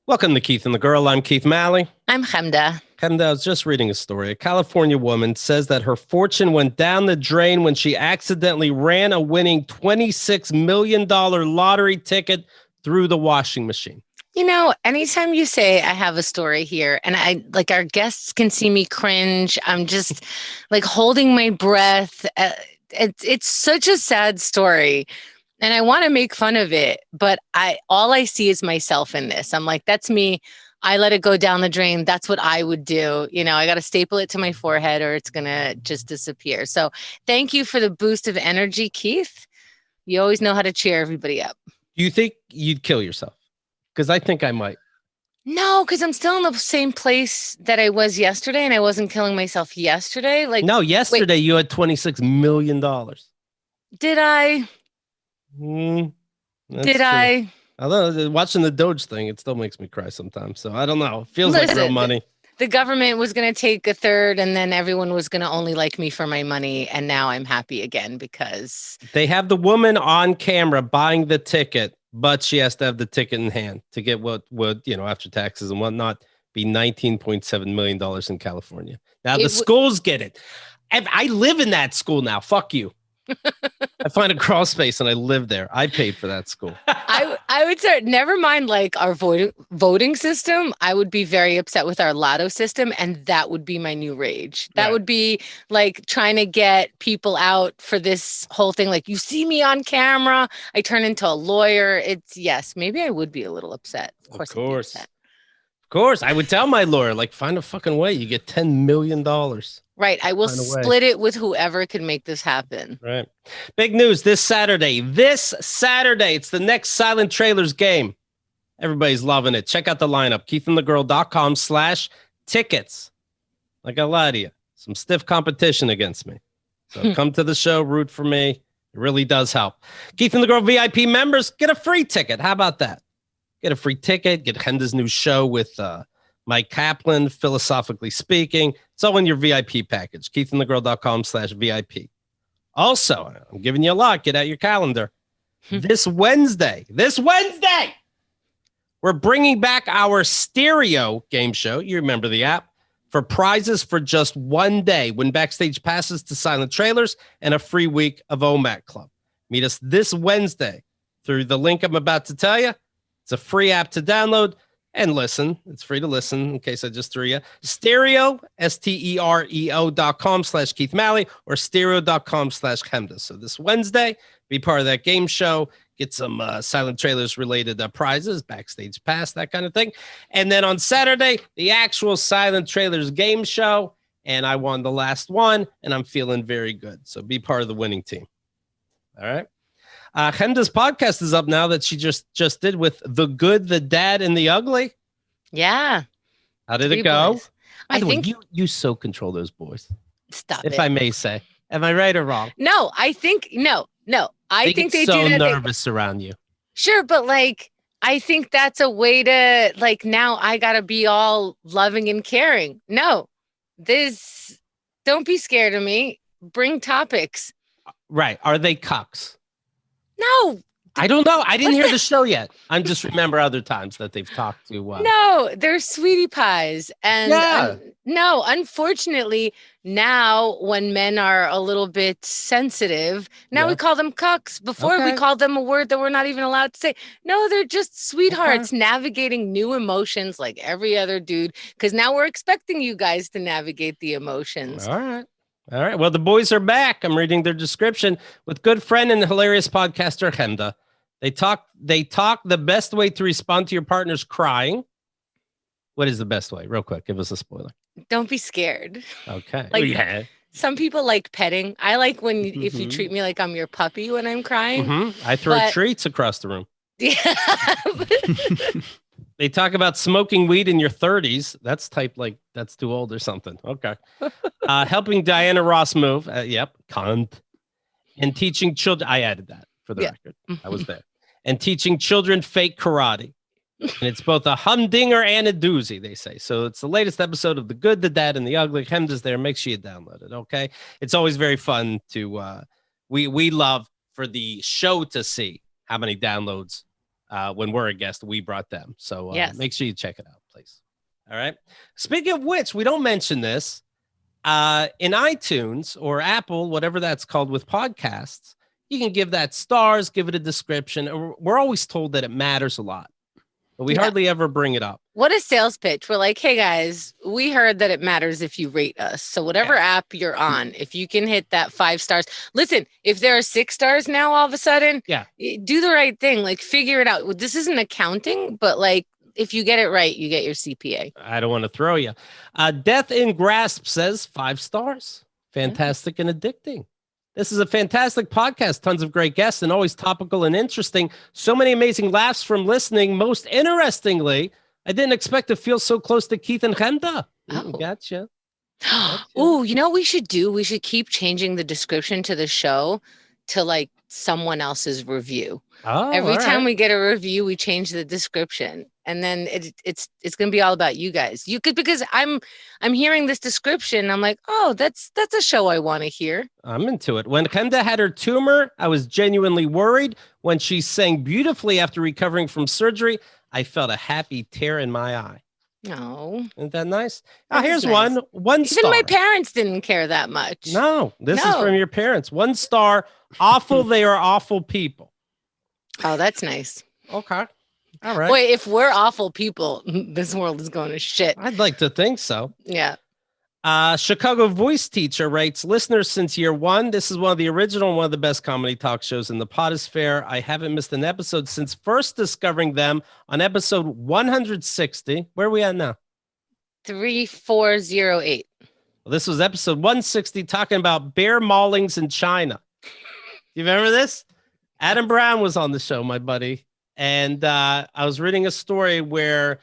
Welcome to Keith and the Girl. I'm Keith Malley. I'm Chemda. Chemda, I was just reading a story. A California woman says that her fortune went down the drain when she accidentally ran a winning $26 million lottery ticket through the washing machine. You know, anytime you say I have a story here and I like our guests can see me cringe, I'm just like holding my breath. It's such a sad story. And I want to make fun of it, but all I see is myself in this. I'm like, that's me. I let it go down the drain. That's what I would do. You know, I got to staple it to my forehead or it's going to just disappear. So thank you for the boost of energy, Keith. You always know how to cheer everybody up. Do you think you'd kill yourself? Because I think I might. No, because I'm still in the same place that I was yesterday and I wasn't killing myself yesterday. Like, no, yesterday you had $26 million. Did I? Did I? Although watching the Doge thing, it still makes me cry sometimes. So I don't know. It feels like real money. The government was going to take a third and then everyone was going to only like me for my money. And now I'm happy again because they have the woman on camera buying the ticket, but she has to have the ticket in hand to get what would, you know, after taxes and whatnot, be $19.7 million in California. Now the schools get it. I live in that school now. Fuck you. I find a crawl space and I live there. I paid for that school. I would say, never mind like our voting system. I would be very upset with our lotto system. And that would be my new rage. That would be like trying to get people out for this whole thing. Like, you see me on camera. I turn into a lawyer. Yes, maybe I would be a little upset. Of course. Of course. I would tell my lawyer, like, find a fucking way. You get $10 million. Right. I will split it with whoever can make this happen. Right. Big news this Saturday. It's the next Silent Trailers game. Everybody's loving it. Check out the lineup. KeithandTheGirl.com/tickets. I got to lie to you. Some stiff competition against me. So come to the show. Root for me. It really does help. Keith and the Girl VIP members get a free ticket. How about that? Get a free ticket. Get Henda's new show with Mike Kaplan, Philosophically Speaking. It's all in your VIP package, KeithandTheGirl.com/VIP. Also, I'm giving you a lot. Get out your calendar. This Wednesday, we're bringing back our stereo game show. You remember the app. For prizes for just one day. Win backstage passes to Silent Trailers and a free week of OMAC Club. Meet us this Wednesday through the link I'm about to tell you. It's a free app to download. And listen, it's free to listen in case I just threw you. Stereo, stereo.com/Keith Malley or stereo.com/Chemda. So this Wednesday, be part of that game show. Get some Silent Trailers related prizes, backstage pass, that kind of thing. And then on Saturday, the actual Silent Trailers game show. And I won the last one, and I'm feeling very good. So be part of the winning team. All right. Chemda's podcast is up now that she just did with The Good, the Dad, and the Ugly. Yeah. How did it go? Boys. I think you so control those boys. Stop if it. I may say. Am I right or wrong? No, I think no. I think they so do that. Nervous around you. Sure, but like I think that's a way to like now I gotta be all loving and caring. No, don't be scared of me. Bring topics. Right. Are they cucks? No. I don't know. I didn't hear the show yet. I just remember other times that they've talked to. No, they're sweetie pies. And no, unfortunately, now when men are a little bit sensitive, now we call them cucks. Before we called them a word that we're not even allowed to say. No, they're just sweethearts navigating new emotions like every other dude. Because now we're expecting you guys to navigate the emotions. All right. Well, the boys are back. I'm reading their description with good friend and hilarious podcaster Chemda. They talk the best way to respond to your partner's crying. What is the best way? Real quick, give us a spoiler. Don't be scared. Okay. Like, some people like petting. I like when if you treat me like I'm your puppy when I'm crying. I throw treats across the room. Yeah. They talk about smoking weed in your 30s. That's typed like that's too old or something. Okay. Helping Diana Ross move. Yep. Cunt. And teaching children. I added that for the record. I was there. And teaching children fake karate. And it's both a humdinger and a doozy, they say. So it's the latest episode of The Good, the Dad, and the Ugly. Chemda's there. Make sure you download it. Okay. It's always very fun to, we love for the show to see how many downloads when we're a guest, we brought them. So make sure you check it out, please. All right. Speaking of which, we don't mention this in iTunes or Apple, whatever that's called with podcasts. You can give that stars, give it a description. We're always told that it matters a lot, but we hardly ever bring it up. What a sales pitch. We're like, hey guys, we heard that it matters if you rate us. So whatever app you're on, if you can hit that 5 stars, listen, if there are 6 stars now, all of a sudden, do the right thing. Like figure it out. This isn't accounting, but like, if you get it right, you get your CPA. I don't want to throw you. Death in Grasp says 5 stars. Fantastic and addicting. This is a fantastic podcast. Tons of great guests and always topical and interesting. So many amazing laughs from listening. Most interestingly, I didn't expect to feel so close to Keith and Chemda. Gotcha. Oh, you know what we should do? We should keep changing the description to the show to like someone else's review. Every time we get a review, we change the description, and then it's going to be all about you guys. You could, because I'm hearing this description, I'm like, oh, that's a show I want to hear. I'm into it. When Chemda had her tumor, I was genuinely worried. When she sang beautifully after recovering from surgery, I felt a happy tear in my eye. No, isn't that nice? Here's nice. One star. Even my parents didn't care that much. No, this is from your parents. 1 star. Awful. They are awful people. Oh, that's nice. Okay. All right. Wait, if we're awful people, this world is going to shit. I'd like to think so. Yeah. Chicago voice teacher writes, listeners since year 1. This is one of the original, one of the best comedy talk shows in the Potosphere. I haven't missed an episode since first discovering them on episode 160. Where are we at now? 3408. Well, this was episode 160, talking about bear maulings in China. You remember this? Adam Brown was on the show, my buddy. And I was reading a story where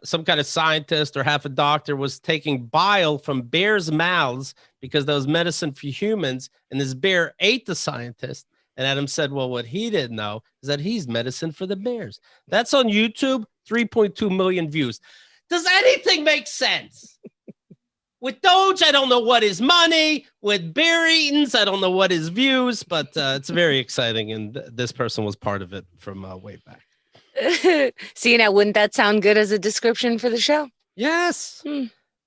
some kind of scientist or half a doctor was taking bile from bears' mouths because that was medicine for humans. And this bear ate the scientist. And Adam said, well, what he didn't know is that he's medicine for the bears. That's on YouTube, 3.2 million views. Does anything make sense? With Doge, I don't know what is money. With bear eatings, I don't know what is views, but it's very exciting. And this person was part of it from way back. See, now, wouldn't that sound good as a description for the show? Yes.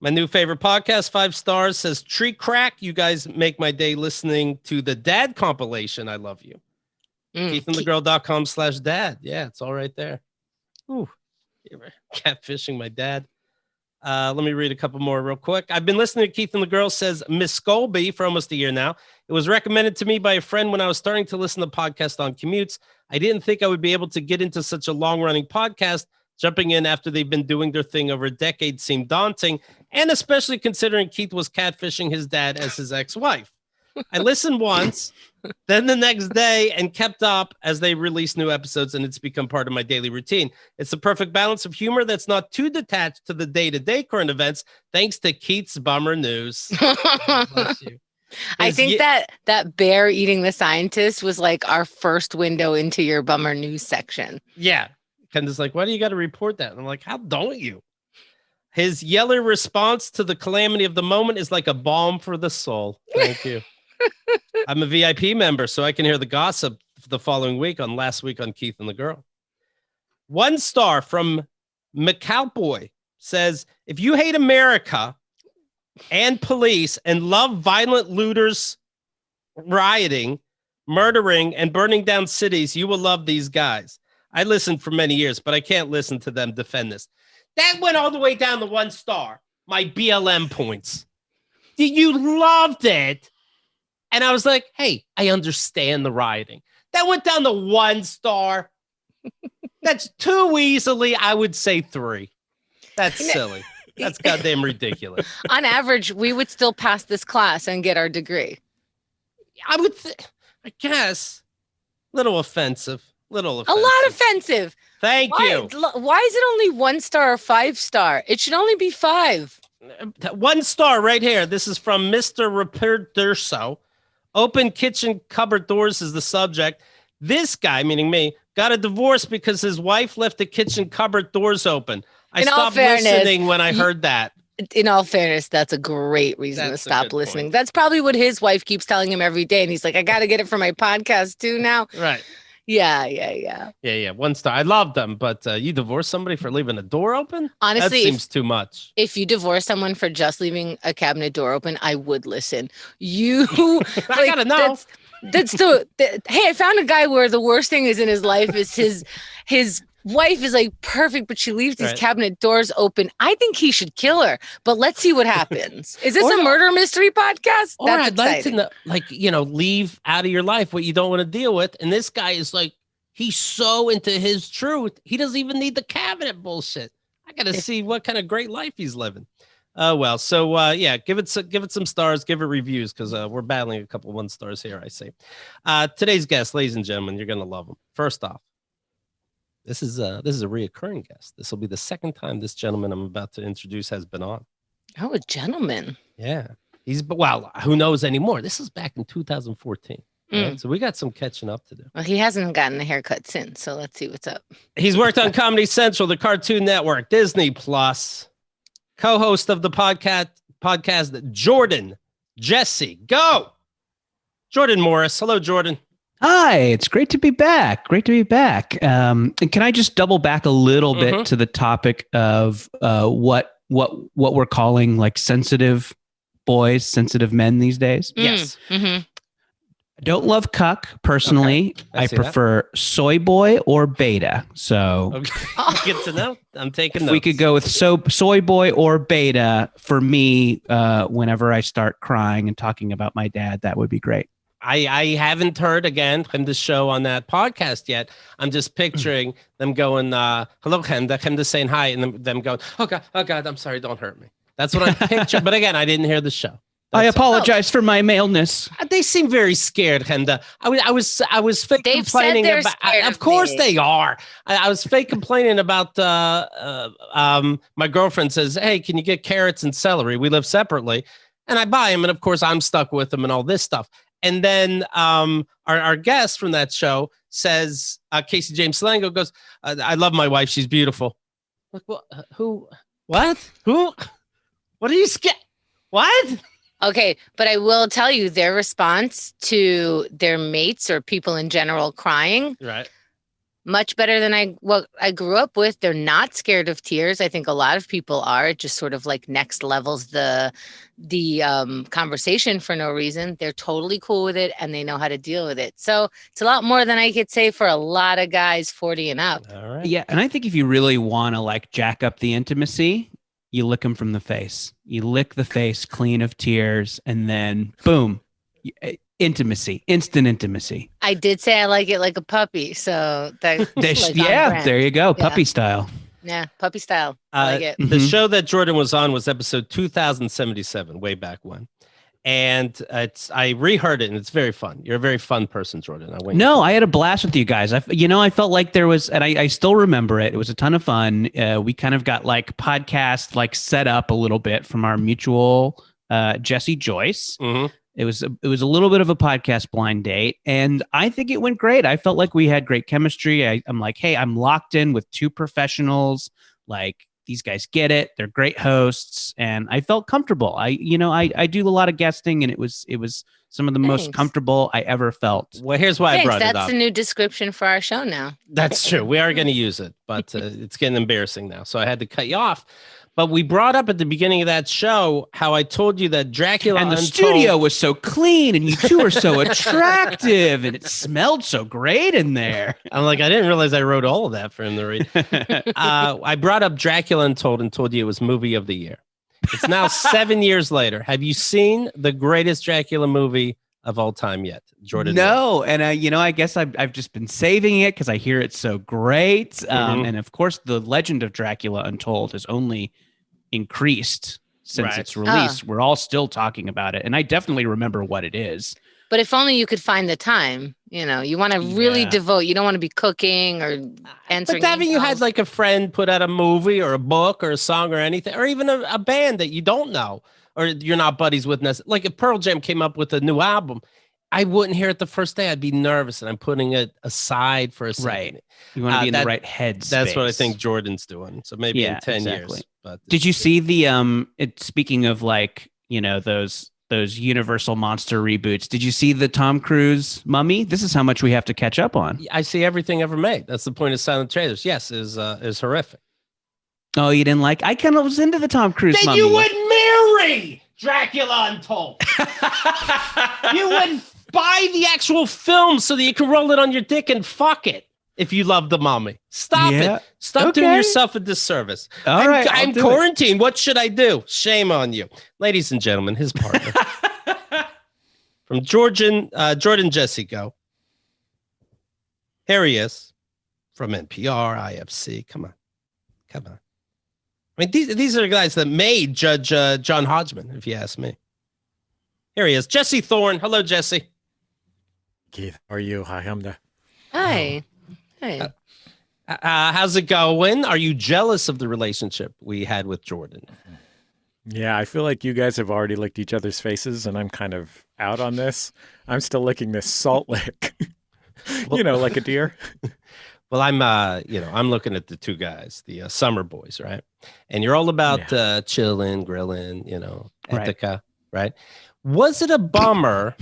My new favorite podcast, 5 stars, says Tree Crack. You guys make my day listening to the dad compilation. I love you. KeithandTheGirl.com/dad. Yeah, it's all right there. Ooh, catfishing my dad. Let me read a couple more real quick. I've been listening to Keith and the Girl, says Miss Colby, for almost a year now. It was recommended to me by a friend when I was starting to listen to podcasts on commutes. I didn't think I would be able to get into such a long-running podcast. Jumping in after they've been doing their thing over a decade seemed daunting, and especially considering Keith was catfishing his dad as his ex-wife. I listened once, then the next day, and kept up as they release new episodes, and it's become part of my daily routine. It's the perfect balance of humor that's not too detached to the day-to-day current events, thanks to Keith's bummer news. Bless you. I think that bear eating the scientist was like our first window into your bummer news section. Yeah. Kenda's like, why do you got to report that? And I'm like, how don't you? His yeller response to the calamity of the moment is like a balm for the soul. Thank you. I'm a VIP member, so I can hear the gossip the following week on Last Week on Keith and the Girl. 1 star from McCowboy says, if you hate America and police and love violent looters rioting, murdering, and burning down cities, you will love these guys. I listened for many years, but I can't listen to them defend this. That went all the way down to 1 star. My BLM points. You loved it. And I was like, hey, I understand the rioting. That went down to 1 star. That's too easily, I would say 3. That's silly. That's goddamn ridiculous. On average, we would still pass this class and get our degree. I would, I guess, little offensive. A lot offensive. Thank you. Why is it only 1 star or 5 star? It should only be 5. 1 star right here. This is from Mr. Rapiderso. Open kitchen cupboard doors is the subject. This guy, meaning me, got a divorce because his wife left the kitchen cupboard doors open. I stopped listening when I heard that. In all fairness, that's a great reason to stop listening. That's probably what his wife keeps telling him every day. And he's like, I got to get it for my podcast too now. Right. Yeah. 1 star. I love them, but you divorce somebody for leaving a door open? Honestly, that seems too much. If you divorce someone for just leaving a cabinet door open, I would listen. You, I gotta know. Hey, I found a guy where the worst thing is in his life is his wife is like perfect, but she leaves these cabinet doors open. I think he should kill her, but let's see what happens. Is this a murder mystery podcast? Or I'd like to know, like, leave out of your life what you don't want to deal with. And this guy is like, he's so into his truth. He doesn't even need the cabinet bullshit. I got to see what kind of great life he's living. Well, so give it some stars, give it reviews, because we're battling a couple 1 stars here, I see. Today's guest, ladies and gentlemen, you're going to love him. First off, this is a reoccurring guest. This will be the second time this gentleman I'm about to introduce has been on. Oh, a gentleman. Yeah. Who knows anymore? This is back in 2014. Right? So we got some catching up to do. Well, he hasn't gotten a haircut since, so let's see what's up. He's worked on Comedy Central, the Cartoon Network, Disney Plus. Co-host of the podcast, Jordan Jesse. Go! Jordan Morris. Hello, Jordan. Hi, it's great to be back. And can I just double back a little bit to the topic of what we're calling like sensitive boys, sensitive men these days? Yes. Mm-hmm. I don't love cuck personally. Okay. I prefer soy boy or beta. So good to know. I'm taking if notes. we could go with soy boy or beta for me, whenever I start crying and talking about my dad, that would be great. I haven't heard again from the show on that podcast yet. I'm just picturing them going, hello, Hemda saying hi, and them going, oh God, I'm sorry, don't hurt me. That's what I'm picturing. But again, I didn't hear the show. I apologize for my maleness. They seem very scared, Hemda. I was fake They've complaining said about. Of course they are. I was fake complaining about. My girlfriend says, "Hey, can you get carrots and celery? We live separately," and I buy them, and of course I'm stuck with them and all this stuff. And then our guest from that show says, Casey James Slango goes, "I love my wife. She's beautiful." Like, what? Who? What? Who? What are you scared? What? Okay, but I will tell you their response to their mates or people in general crying. Right. Much better than what I grew up with. They're not scared of tears. I think a lot of people are. It just sort of like next levels the conversation for no reason. They're totally cool with it and they know how to deal with it. So it's a lot more than I could say for a lot of guys 40 and up. All right. Yeah, and I think if you really want to like jack up the intimacy, you lick them from the face. You lick the face clean of tears, and then boom, intimacy, instant intimacy. I did say I like it like a puppy, so that there you go, puppy style. Yeah, puppy style. I like it. The show that Jordan was on was episode 2077, way back when. And I reheard it, and it's very fun. You're a very fun person, Jordan. I had a blast with you guys. I felt like there was, and I still remember it. It was a ton of fun. We kind of got like podcast like set up a little bit from our mutual Jesse Joyce. Mm-hmm. It was a little bit of a podcast blind date, and I think it went great. I felt like we had great chemistry. I'm like, hey, I'm locked in with two professionals. Like, these guys get it. They're great hosts, and I felt comfortable. I do a lot of guesting, and it was some of the most comfortable I ever felt. Well, here's why I brought it up. That's the new description for our show now. That's true. We are going to use it, but it's getting embarrassing now, so I had to cut you off. But we brought up at the beginning of that show how I told you that Dracula and the studio was so clean, and you two are so attractive, and it smelled so great in there. I'm like, I didn't realize I wrote all of that for him to read. I brought up Dracula Untold and told you it was movie of the year. It's now 7 years later. Have you seen the greatest Dracula movie of all time yet, Jordan? No, and I guess I've just been saving it because I hear it's so great. And of course, the legend of Dracula Untold has only increased since its release. We're all still talking about it, and I definitely remember what it is. But if only you could find the time. You want to really devote. You don't want to be cooking or answering. But haven't you had like a friend put out a movie or a book or a song or anything, or even a band that you don't know or you're not buddies with? Like if Pearl Jam came up with a new album, I wouldn't hear it the first day. I'd be nervous, and I'm putting it aside for a second. Right. You want to be in the right head space. That's what I think Jordan's doing. So maybe in 10 years. But did you see the speaking of like, those those Universal monster reboots. Did you see the Tom Cruise Mummy? This is how much we have to catch up on. I see everything ever made. That's the point of silent trailers. Yes, is horrific. Oh, you didn't like? I kind of was into the Tom Cruise Then Mummy. you would marry Dracula Untold. You would buy the actual film so that you can roll it on your dick and fuck it. If you love the Mummy, stop it. Stop doing yourself a disservess. All right, I'm quarantined. What should I do? Shame on you. Ladies and gentlemen, his partner. From Jordan Jesse Go. Here he is from NPR, IFC. Come on. I mean, these are the guys that made Judge John Hodgman, if you ask me. Here he is. Jesse Thorn. Hello, Jesse. Keith, how are you? Hi, Hamda. Hi. Hey. How's it going? Are you jealous of the relationship we had with Jordan? Yeah, I feel like you guys have already licked each other's faces, and I'm kind of out on this. I'm still licking this salt lick, like a deer. Well, I'm looking at the two guys, the summer boys, right? And you're all about chilling, grilling, Ithaca, right? Was it a bummer?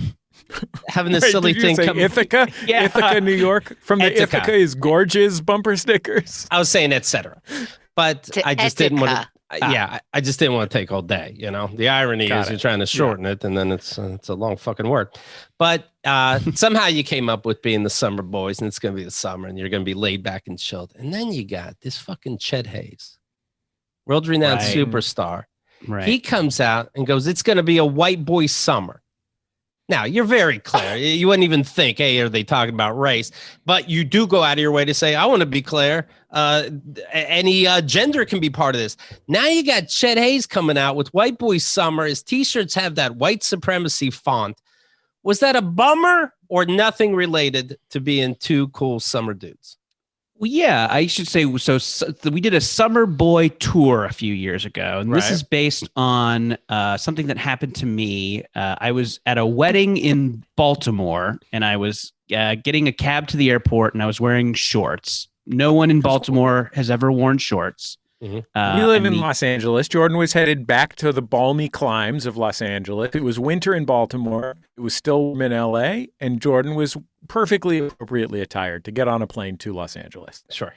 Having this silly thing come Ithaca? Yeah. Ithaca, New York. From the Ithaca is gorgeous bumper stickers. I was saying etc. But I just didn't want to I just didn't want to take all day, The irony is you're trying to shorten it and then it's a long fucking word. But somehow you came up with being the summer boys and it's going to be the summer and you're going to be laid back and chilled. And then you got this fucking Chet Hayes, world-renowned superstar. Right. He comes out and goes, it's going to be a white boy summer. Now, you're very clear. You wouldn't even think, hey, are they talking about race? But you do go out of your way to say, I want to be clear. Any gender can be part of this. Now you got Chet Hayes coming out with White Boy Summer. His T-shirts have that white supremacy font. Was that a bummer or nothing related to being two cool summer dudes? Well, yeah, I should say, so we did a summer boy tour a few years ago, and this is based on something that happened to me. I was at a wedding in Baltimore, and I was getting a cab to the airport, and I was wearing shorts. No one in Baltimore has ever worn shorts. Mm-hmm. We live in Los Angeles. Jordan was headed back to the balmy climes of Los Angeles. It was winter in Baltimore. It was still warm in LA, and Jordan was perfectly appropriately attired to get on a plane to Los Angeles. Sure.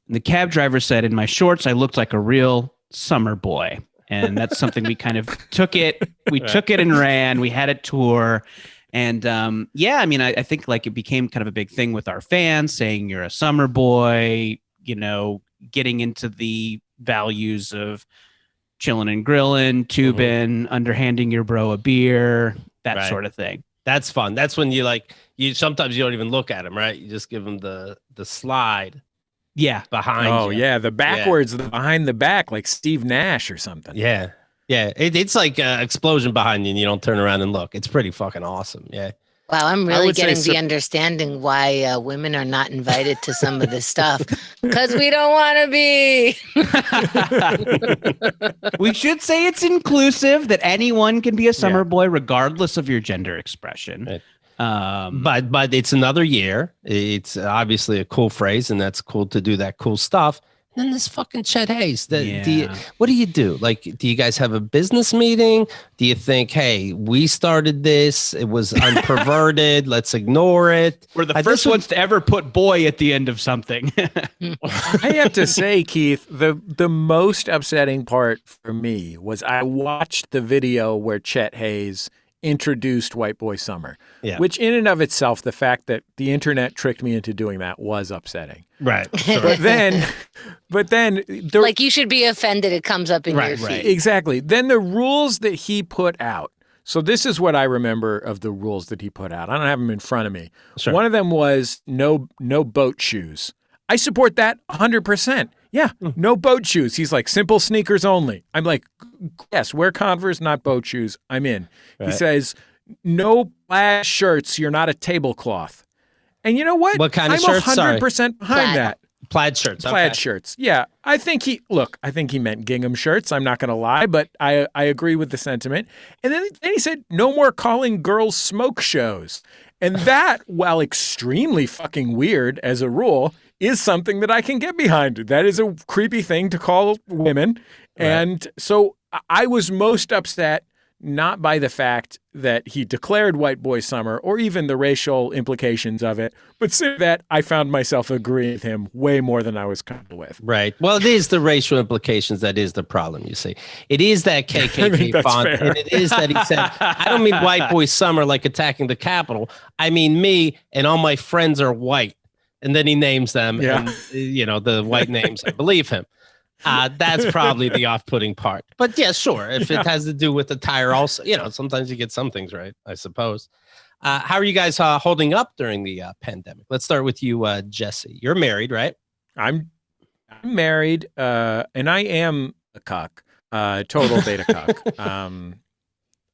The cab driver said, in my shorts, I looked like a real summer boy. And that's something we kind of took it. We took it and ran. We had a tour. And I think like it became kind of a big thing with our fans saying you're a summer boy, getting into the values of chilling and grilling, tubing, underhanding your bro a beer, that sort of thing. That's fun. That's when you sometimes you don't even look at him, right? You just give him the slide. Yeah. Behind you. Oh, yeah. The backwards, the behind the back, like Steve Nash or something. Yeah. Yeah. It's like an explosion behind you and you don't turn around and look. It's pretty fucking awesome. Yeah. Wow, I'm really getting the understanding why women are not invited to some of this stuff because we don't want to be. We should say it's inclusive, that anyone can be a summer boy regardless of your gender expression. Right. But it's another year. It's obviously a cool phrase, and that's cool to do that cool stuff. And then this fucking Chet Hayes. What do you do? Like, do you guys have a business meeting? Do you think, hey, we started this, it was unperverted, let's ignore it? We're the first ones to ever put boy at the end of something. I have to say, Keith, the most upsetting part for me was I watched the video where Chet Hayes introduced White Boy Summer, which in and of itself, the fact that the internet tricked me into doing that was upsetting. Right. Sure. But then like you should be offended it comes up in your feed. Right. Exactly. Then the rules that he put out. So this is what I remember of the rules that he put out. I don't have them in front of me. Sure. One of them was no boat shoes. I support that 100%. Yeah, no boat shoes. He's like, simple sneakers only. I'm like, yes, wear Converse, not boat shoes. I'm in. Right. He says, no plaid shirts. You're not a tablecloth. And you know what? What kind of I'm shirts? 100% behind that. Plaid shirts. Plaid shirts. Yeah. I think he meant gingham shirts. I'm not going to lie, but I agree with the sentiment. And then he said, no more calling girls smoke shows. And that, while extremely fucking weird as a rule, is something that I can get behind. That is a creepy thing to call women. Right. And so I was most upset not by the fact that he declared White Boy Summer or even the racial implications of it, but simply that I found myself agreeing with him way more than I was comfortable with. Right. Well, it is the racial implications that is the problem, you see. It is that KKK font, fair. and it is that he said, I don't mean White Boy Summer like attacking the Capitol. I mean me and all my friends are white. And then he names them, Yeah. and, the white names. I believe him. That's probably the off-putting part. But yeah, sure. If it has to do with attire also, sometimes you get some things right, I suppose. How are you guys holding up during the pandemic? Let's start with you, Jesse. You're married, right? I'm married, and I am a cuck, total beta cuck.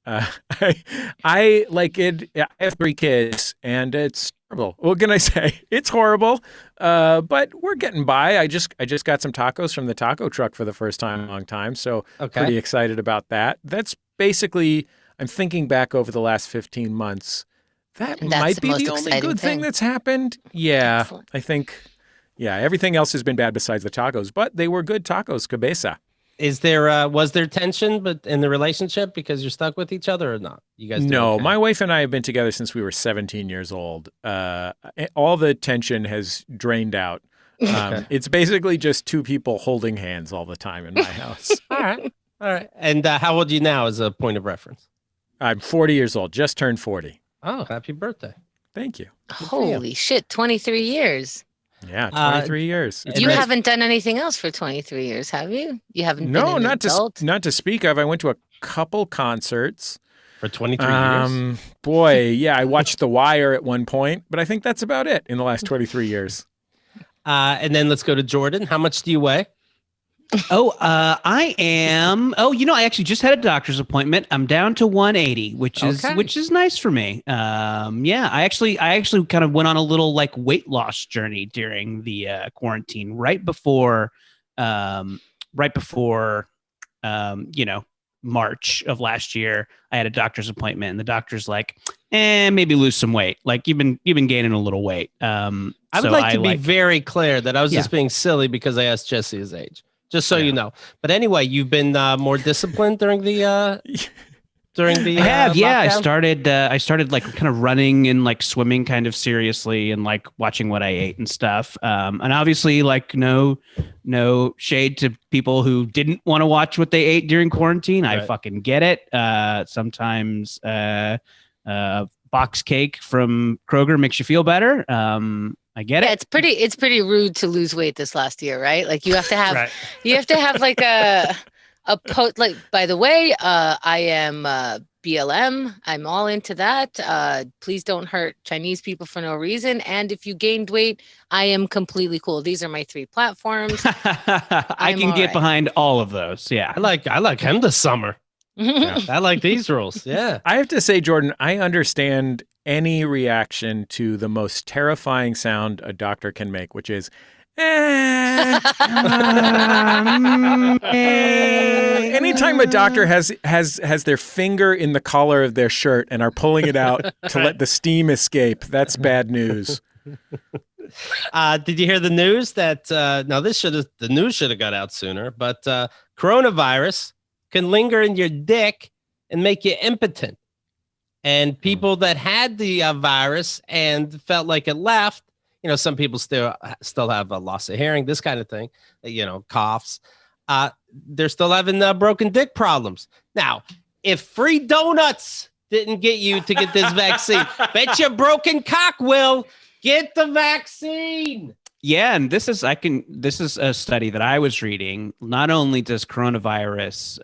I like it. I have 3 kids, and it's horrible. What can I say? It's horrible, but we're getting by. I just got some tacos from the taco truck for the first time in a long time, so pretty excited about that. That's basically, I'm thinking back over the last 15 months, that might be the only good thing that's happened. Yeah, excellent. I think, everything else has been bad besides the tacos, but they were good tacos, cabeza. Was there tension but in the relationship because you're stuck with each other or not? You guys No, my wife and I have been together since we were 17 years old. All the tension has drained out. It's basically just 2 people holding hands all the time in my house. All right. And how old are you now as a point of reference? I'm 40 years old, just turned 40. Oh, happy birthday. Thank you. Holy shit, 23 years. Yeah, 23 years. You haven't done anything else for 23 years, have you? You haven't been an adult? not to speak of. I went to a couple concerts. For 23 years? Boy, yeah, I watched The Wire at one point, but I think that's about it in the last 23 years. And then let's go to Jordan. How much do you weigh? I am. I actually just had a doctor's appointment. I'm down to 180, which is nice for me. I actually kind of went on a little like weight loss journey during the quarantine, right before March of last year. I had a doctor's appointment, and the doctor's like, maybe lose some weight. Like you've been gaining a little weight. I would like to be very clear that I was just being silly because I asked Jesse his age. Just so you know. But anyway, you've been more disciplined during the I have, lockdown? I started like kind of running and like swimming kind of seriously and like watching what I ate and stuff. And obviously like no shade to people who didn't want to watch what they ate during quarantine. Right. I fucking get it. Sometimes box cake from Kroger makes you feel better. I get it. It's pretty rude to lose weight this last year, right? Like you have to have like a like, by the way, I am BLM. I'm all into that. Please don't hurt Chinese people for no reason. And if you gained weight, I am completely cool. These are my 3 platforms. I can get behind all of those. Yeah. I like him this summer. Yeah, I like these rules. Yeah. I have to say, Jordan, I understand any reaction to the most terrifying sound a doctor can make, which is, anytime a doctor has their finger in the collar of their shirt and are pulling it out to let the steam escape, that's bad news. Did you hear the news that the news should have got out sooner, but coronavirus can linger in your dick and make you impotent. And people that had the virus and felt like it left, some people still have a loss of hearing, this kind of thing, coughs. They're still having broken dick problems. Now, if free donuts didn't get you to get this vaccine, bet your broken cock will get the vaccine. Yeah, and this is a study that I was reading. Not only does coronavirus,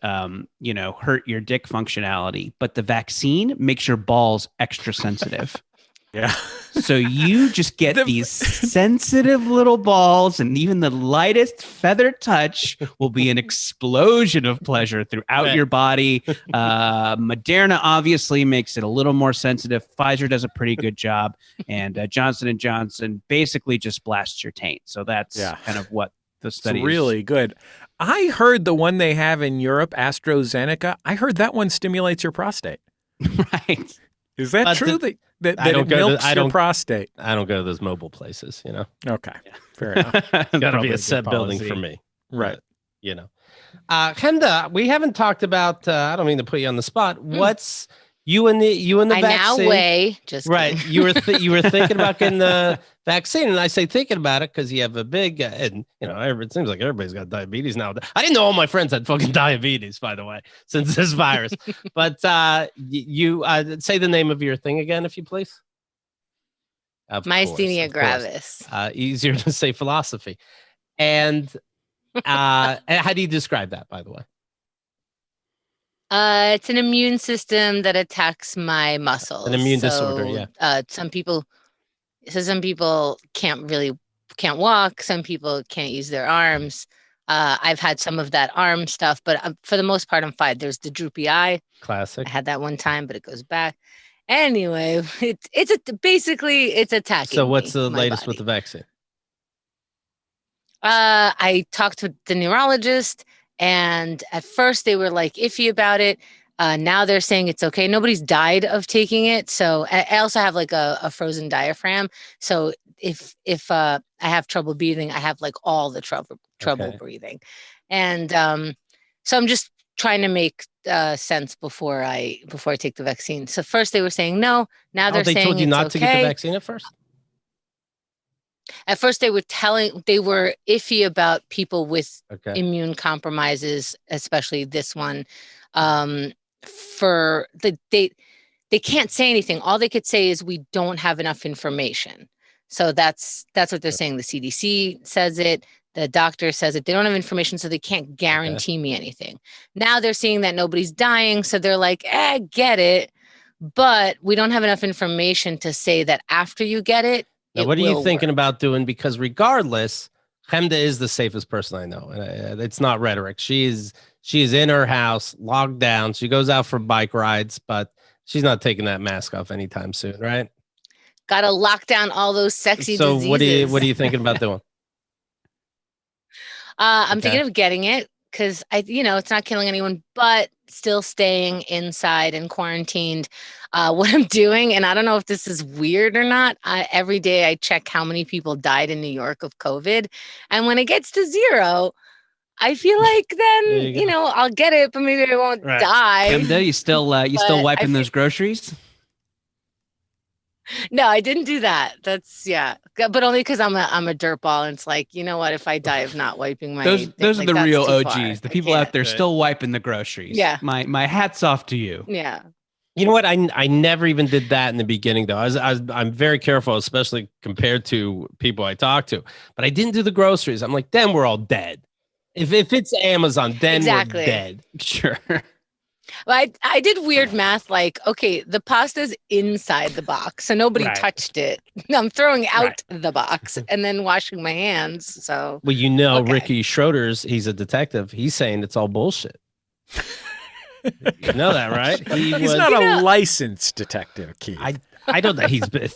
hurt your dick functionality, but the vaccine makes your balls extra sensitive. Yeah. So you just get these sensitive little balls, and even the lightest feather touch will be an explosion of pleasure throughout your body. Moderna obviously makes it a little more sensitive. Pfizer does a pretty good job, and Johnson & Johnson basically just blasts your taint. So that's kind of what the study is. Really good. I heard the one they have in Europe, AstraZeneca, I heard that one stimulates your prostate. Right. Is that true? That it milks your prostate? I don't go to those mobile places, Okay, fair enough. Got to be a set building for me. Right. Hemda, we haven't talked about. I don't mean to put you on the spot. What's you and the I vaccine? now weigh. Just right. kidding. You were thinking about getting the vaccine, and I say thinking about it because you have a big, and it seems like everybody's got diabetes now. I didn't know all my friends had fucking diabetes, by the way, since this virus. But you say the name of your thing again, if you please. Myasthenia gravis. Easier to say philosophy. And how do you describe that, by the way? It's an immune system that attacks my muscles. An immune disorder, yeah. Some people can't walk. Some people can't use their arms. I've had some of that arm stuff, but for the most part, I'm fine. There's the droopy eye. Classic. I had that one time, but it goes back. Anyway, it's attacking. So what's the latest with the vaccine? I talked to the neurologist, and at first they were like iffy about it. Now they're saying it's okay. Nobody's died of taking it. So I also have like a frozen diaphragm. So if I have trouble breathing, I have like all the trouble breathing. And so I'm just trying to make sense before I take the vaccine. So first they were saying no. Now they're saying they told you not okay. to get the vaccine at first? At first they were iffy about people with immune compromises, especially this one. They can't say anything. All they could say is we don't have enough information. So that's what they're saying. The CDC says it. The doctor says it. They don't have information, so they can't guarantee me anything. Now they're seeing that nobody's dying, so they're like, get it. But we don't have enough information to say that after you get it, now, what are you thinking about doing? Because regardless, Hemda is the safest person I know. And it's not rhetoric. She is in her house, locked down. She goes out for bike rides, but she's not taking that mask off anytime soon, right? Got to lock down all those sexy diseases. So what are you thinking about doing? I'm thinking of getting it because it's not killing anyone, but still staying inside and quarantined. What I'm doing, and I don't know if this is weird or not, every day I check how many people died in New York of COVID. And when it gets to 0, I feel like then, I'll get it, but maybe I won't die. Hemda, you still wiping those groceries? No, I didn't do that. But only because I'm a dirtball, and it's like, you know what? If I die of not wiping my those are the real OGs. Far. The people out there still wiping the groceries. Yeah, my hat's off to you. Yeah. You know what? I never even did that in the beginning, though. I'm very careful, especially compared to people I talk to. But I didn't do the groceries. I'm like, then we're all dead. If it's Amazon, then we're dead. Sure. Well, I did weird math, like, okay, the pasta's inside the box, so nobody touched it. I'm throwing out the box and then washing my hands. So, well, Ricky Schroder's, he's a detective. He's saying it's all bullshit. You know that, right? He's not a licensed detective, Keith. I don't know.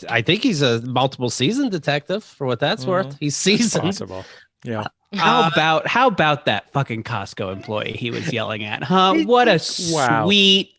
I think he's a multiple season detective for what that's worth. He's seasoned. Possible. Yeah. How about that fucking Costco employee he was yelling at? Huh? What a sweet,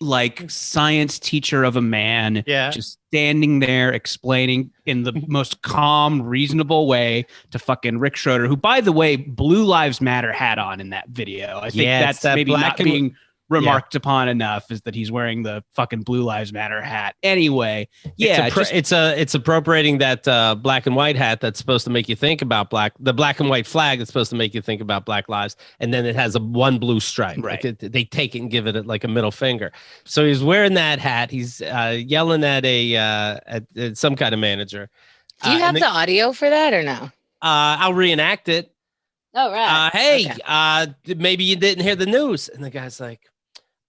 science teacher of a man. Yeah. Just standing there explaining in the most calm, reasonable way to fucking Rick Schroder, who, by the way, Blue Lives Matter hat on in that video. I think that's that maybe not being remarked upon enough, is that he's wearing the fucking Blue Lives Matter hat. Anyway, it's appropriating that black and white hat that's supposed to make you think about the black and white flag that's supposed to make you think about Black lives, and then it has one blue stripe. Right. They take it and give it like a middle finger. So he's wearing that hat. He's yelling at at some kind of manager. Do you have the audio for that or no? I'll reenact it. Oh, right. Hey, maybe you didn't hear the news. And the guy's like,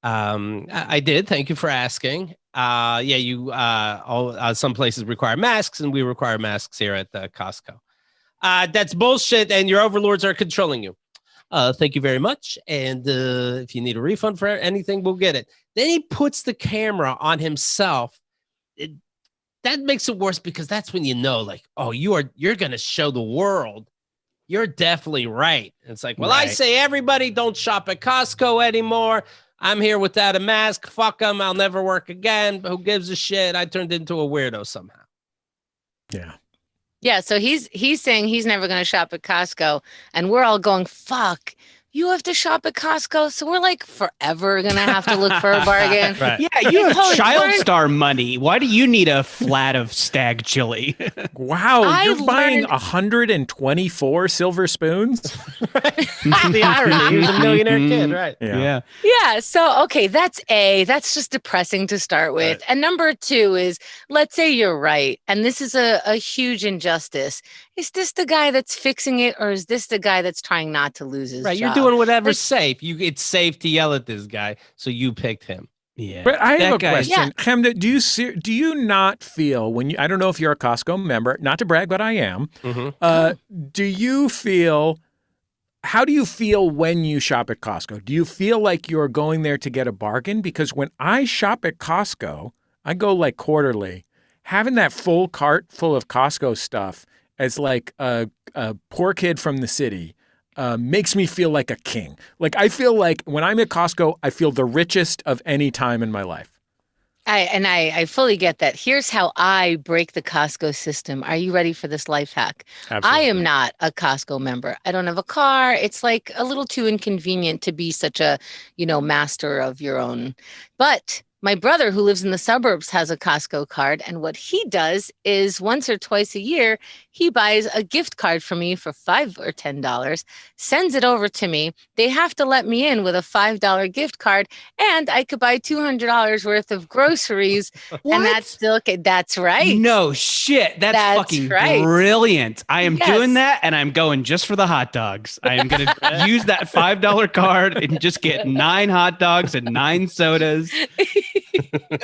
I did. Thank you for asking. Some places require masks, and we require masks here at Costco. That's bullshit, and your overlords are controlling you. Thank you very much. And if you need a refund for anything, we'll get it. Then he puts the camera on himself. That makes it worse, because that's when you know, like, oh, you're going to show the world you're definitely right. And it's like, well, I say everybody don't shop at Costco anymore. I'm here without a mask. Fuck them. I'll never work again. Who gives a shit? I turned into a weirdo somehow. Yeah. Yeah. So he's saying he's never going to shop at Costco. And we're all going, fuck, you have to shop at Costco. So we're like forever going to have to look for a bargain. Right. Yeah, you have Holy child Thorn. star money. Why do you need a flat of stag chili? Wow, I you're buying learned- 124 silver spoons? The irony. He was a millionaire kid, right? Yeah. Yeah. So, okay, that's A. That's just depressing to start with. Right. And number 2 is, let's say you're right. And this is a huge injustice. Is this the guy that's fixing it, or is this the guy that's trying not to lose his Right. job? You're doing whatever's Like- safe. It's safe to yell at this guy, so you picked him. Yeah. But I have That a guy's- question. Chemda, do you not feel when you, I don't know if you're a Costco member, not to brag, but I am. Do you feel, how do you feel when you shop at Costco? Do you feel like you're going there to get a bargain? Because when I shop at Costco, I go like quarterly, having that full cart full of Costco stuff as like a poor kid from the city makes me feel like a king. Like I feel like when I'm at Costco, I feel the richest of any time in my life. I fully get that. Here's how I break the Costco system. Are you ready for this life hack? I am not a Costco member. I don't have a car. It's like a little too inconvenient to be such a, master of your own. But my brother who lives in the suburbs has a Costco card. And what he does is once or twice a year, he buys a gift card for me for $5 or $10, sends it over to me. They have to let me in with a $5 gift card, and I could buy $200 worth of groceries. What? And that's still okay. That's right. No shit. That's fucking right. brilliant. I am Yes. doing that, and I'm going just for the hot dogs. I am going to use that $5 card and just get 9 hot dogs and 9 sodas.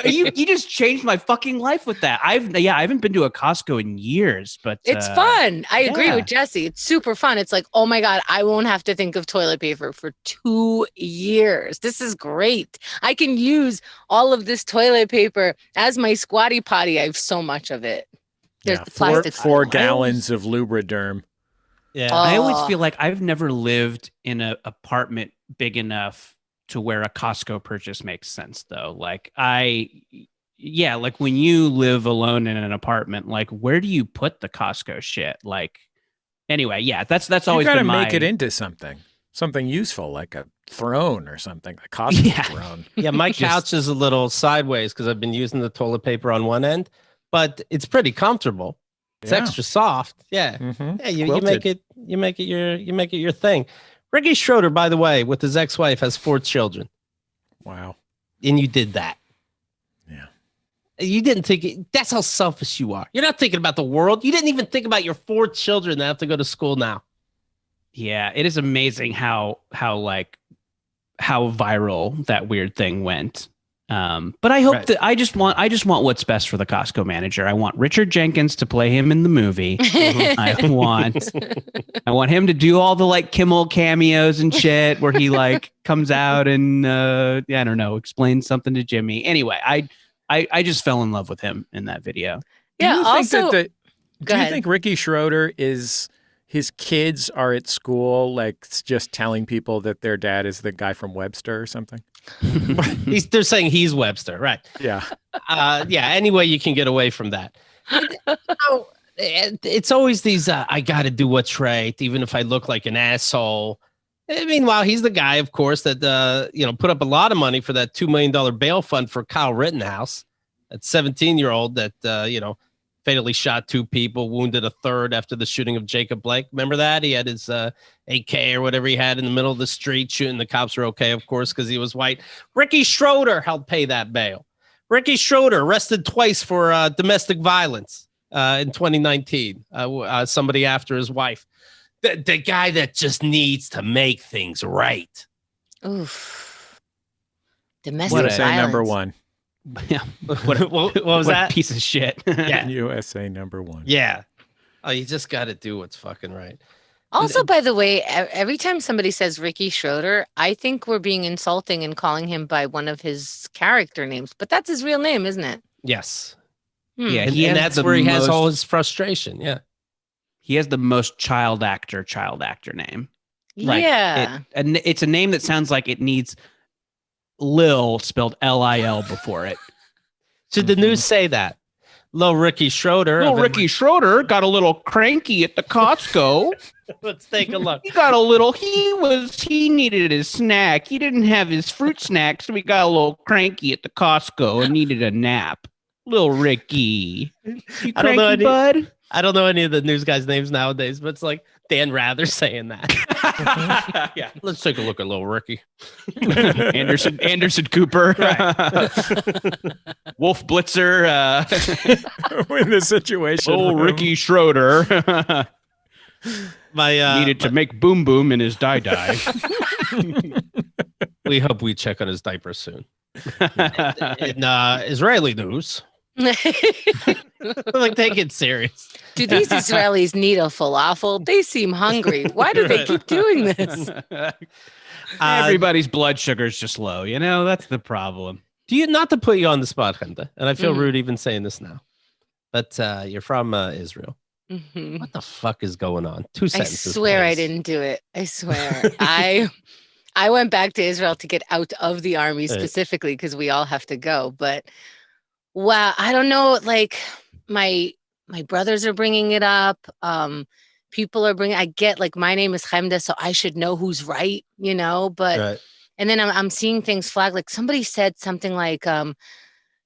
You just changed my fucking life with that. I haven't been to a Costco in years, but It's fun. I agree yeah. with Jesse. It's super fun. It's like, oh my God, I won't have to think of toilet paper for 2 years. This is great. I can use all of this toilet paper as my squatty potty. I have so much of it. There's the plastic. four gallons of Lubriderm. Yeah. I always Oh. feel like I've never lived in an apartment big enough to where a Costco purchase makes sense, though. Like like when you live alone in an apartment, like where do you put the Costco shit? Like, anyway, yeah, that's always You got to been my. make it into something useful, like a throne or something, a Costco Yeah. throne. Yeah, my Just- couch is a little sideways because I've been using the toilet paper on one end, but it's pretty comfortable. It's Yeah. extra soft. Yeah. Mhm. Yeah, you Quilted. make it your thing. Ricky Schroder, by the way, with his ex-wife, has 4 children, Wow. and you did that. Yeah. You didn't think that's how selfish you are. You're not thinking about the world. You didn't even think about your 4 children that have to go to school now. Yeah, it is amazing how viral that weird thing went. But I hope Right. that I just want what's best for the Costco manager. I want Richard Jenkins to play him in the movie. I want him to do all the like Kimmel cameos and shit where he like comes out and I don't know, explains something to Jimmy. Anyway, I just fell in love with him in that video. Yeah. Do you Also, think Go do you ahead. think Ricky Schroder his kids are at school like just telling people that their dad is the guy from Webster or something? They're saying he's Webster, right? Yeah. Yeah. Any way you can get away from that. It's always these. I got to do what's right, even if I look like an asshole. Meanwhile, he's the guy, of course, that put up a lot of money for that $2 million bail fund for Kyle Rittenhouse, that 17-year-old that fatally shot 2 people, wounded a third after the shooting of Jacob Blake. Remember that? He had his AK or whatever he had in the middle of the street shooting. The cops were okay, of course, because he was white. Ricky Schroder helped pay that bail. Ricky Schroder arrested twice for domestic violence in 2019. Somebody after his wife. The guy that just needs to make things right. Oof. Domestic What a- USA violence. number 1. What was What that? a piece of shit. Yeah. USA number 1. Yeah. Oh, you just got to do what's fucking right. Also, by the way, every time somebody says Ricky Schroder, I think we're being insulting and calling him by one of his character names, but that's his real name, isn't it? Yes. Yeah, And, he and has that's the where he has most- all his frustration. Yeah. He has the most child actor name. Like, Yeah. And it's a name that sounds like it needs Lil spelled Lil before it. Should the news say that? Little Ricky Schroder. Little Ricky Schroder got a little cranky at the Costco. Let's take a look. He needed his snack. He didn't have his fruit snack, so he got a little cranky at the Costco and needed a nap. Little Ricky. You cranky, bud? I don't know any of the news guys' names nowadays, but it's like Dan Rather saying that. Yeah. Let's take a look at little Ricky. Anderson Cooper. Wolf Blitzer. In this situation. Little Ricky Schroder. Needed to make boom boom in his die. We hope we check on his diaper soon. In Israeli news. Like, take it serious. Do these Israelis need a falafel? They seem hungry. Why do they keep doing this? Everybody's blood sugar is just low. You know, that's the problem. Do you, not to put you on the spot, Chemda, and I feel rude even saying this now, but you're from Israel. Mm-hmm. What the fuck is going on? 2 sentences. I swear please. I didn't do it. I swear. I went back to Israel to get out of the army specifically because we all have to go. But wow, I don't know. Like my brothers are bringing it up. People are bringing. I get like my name is Chemda, so I should know who's right, you know. But Right. And then I'm seeing things flag. Like somebody said something like,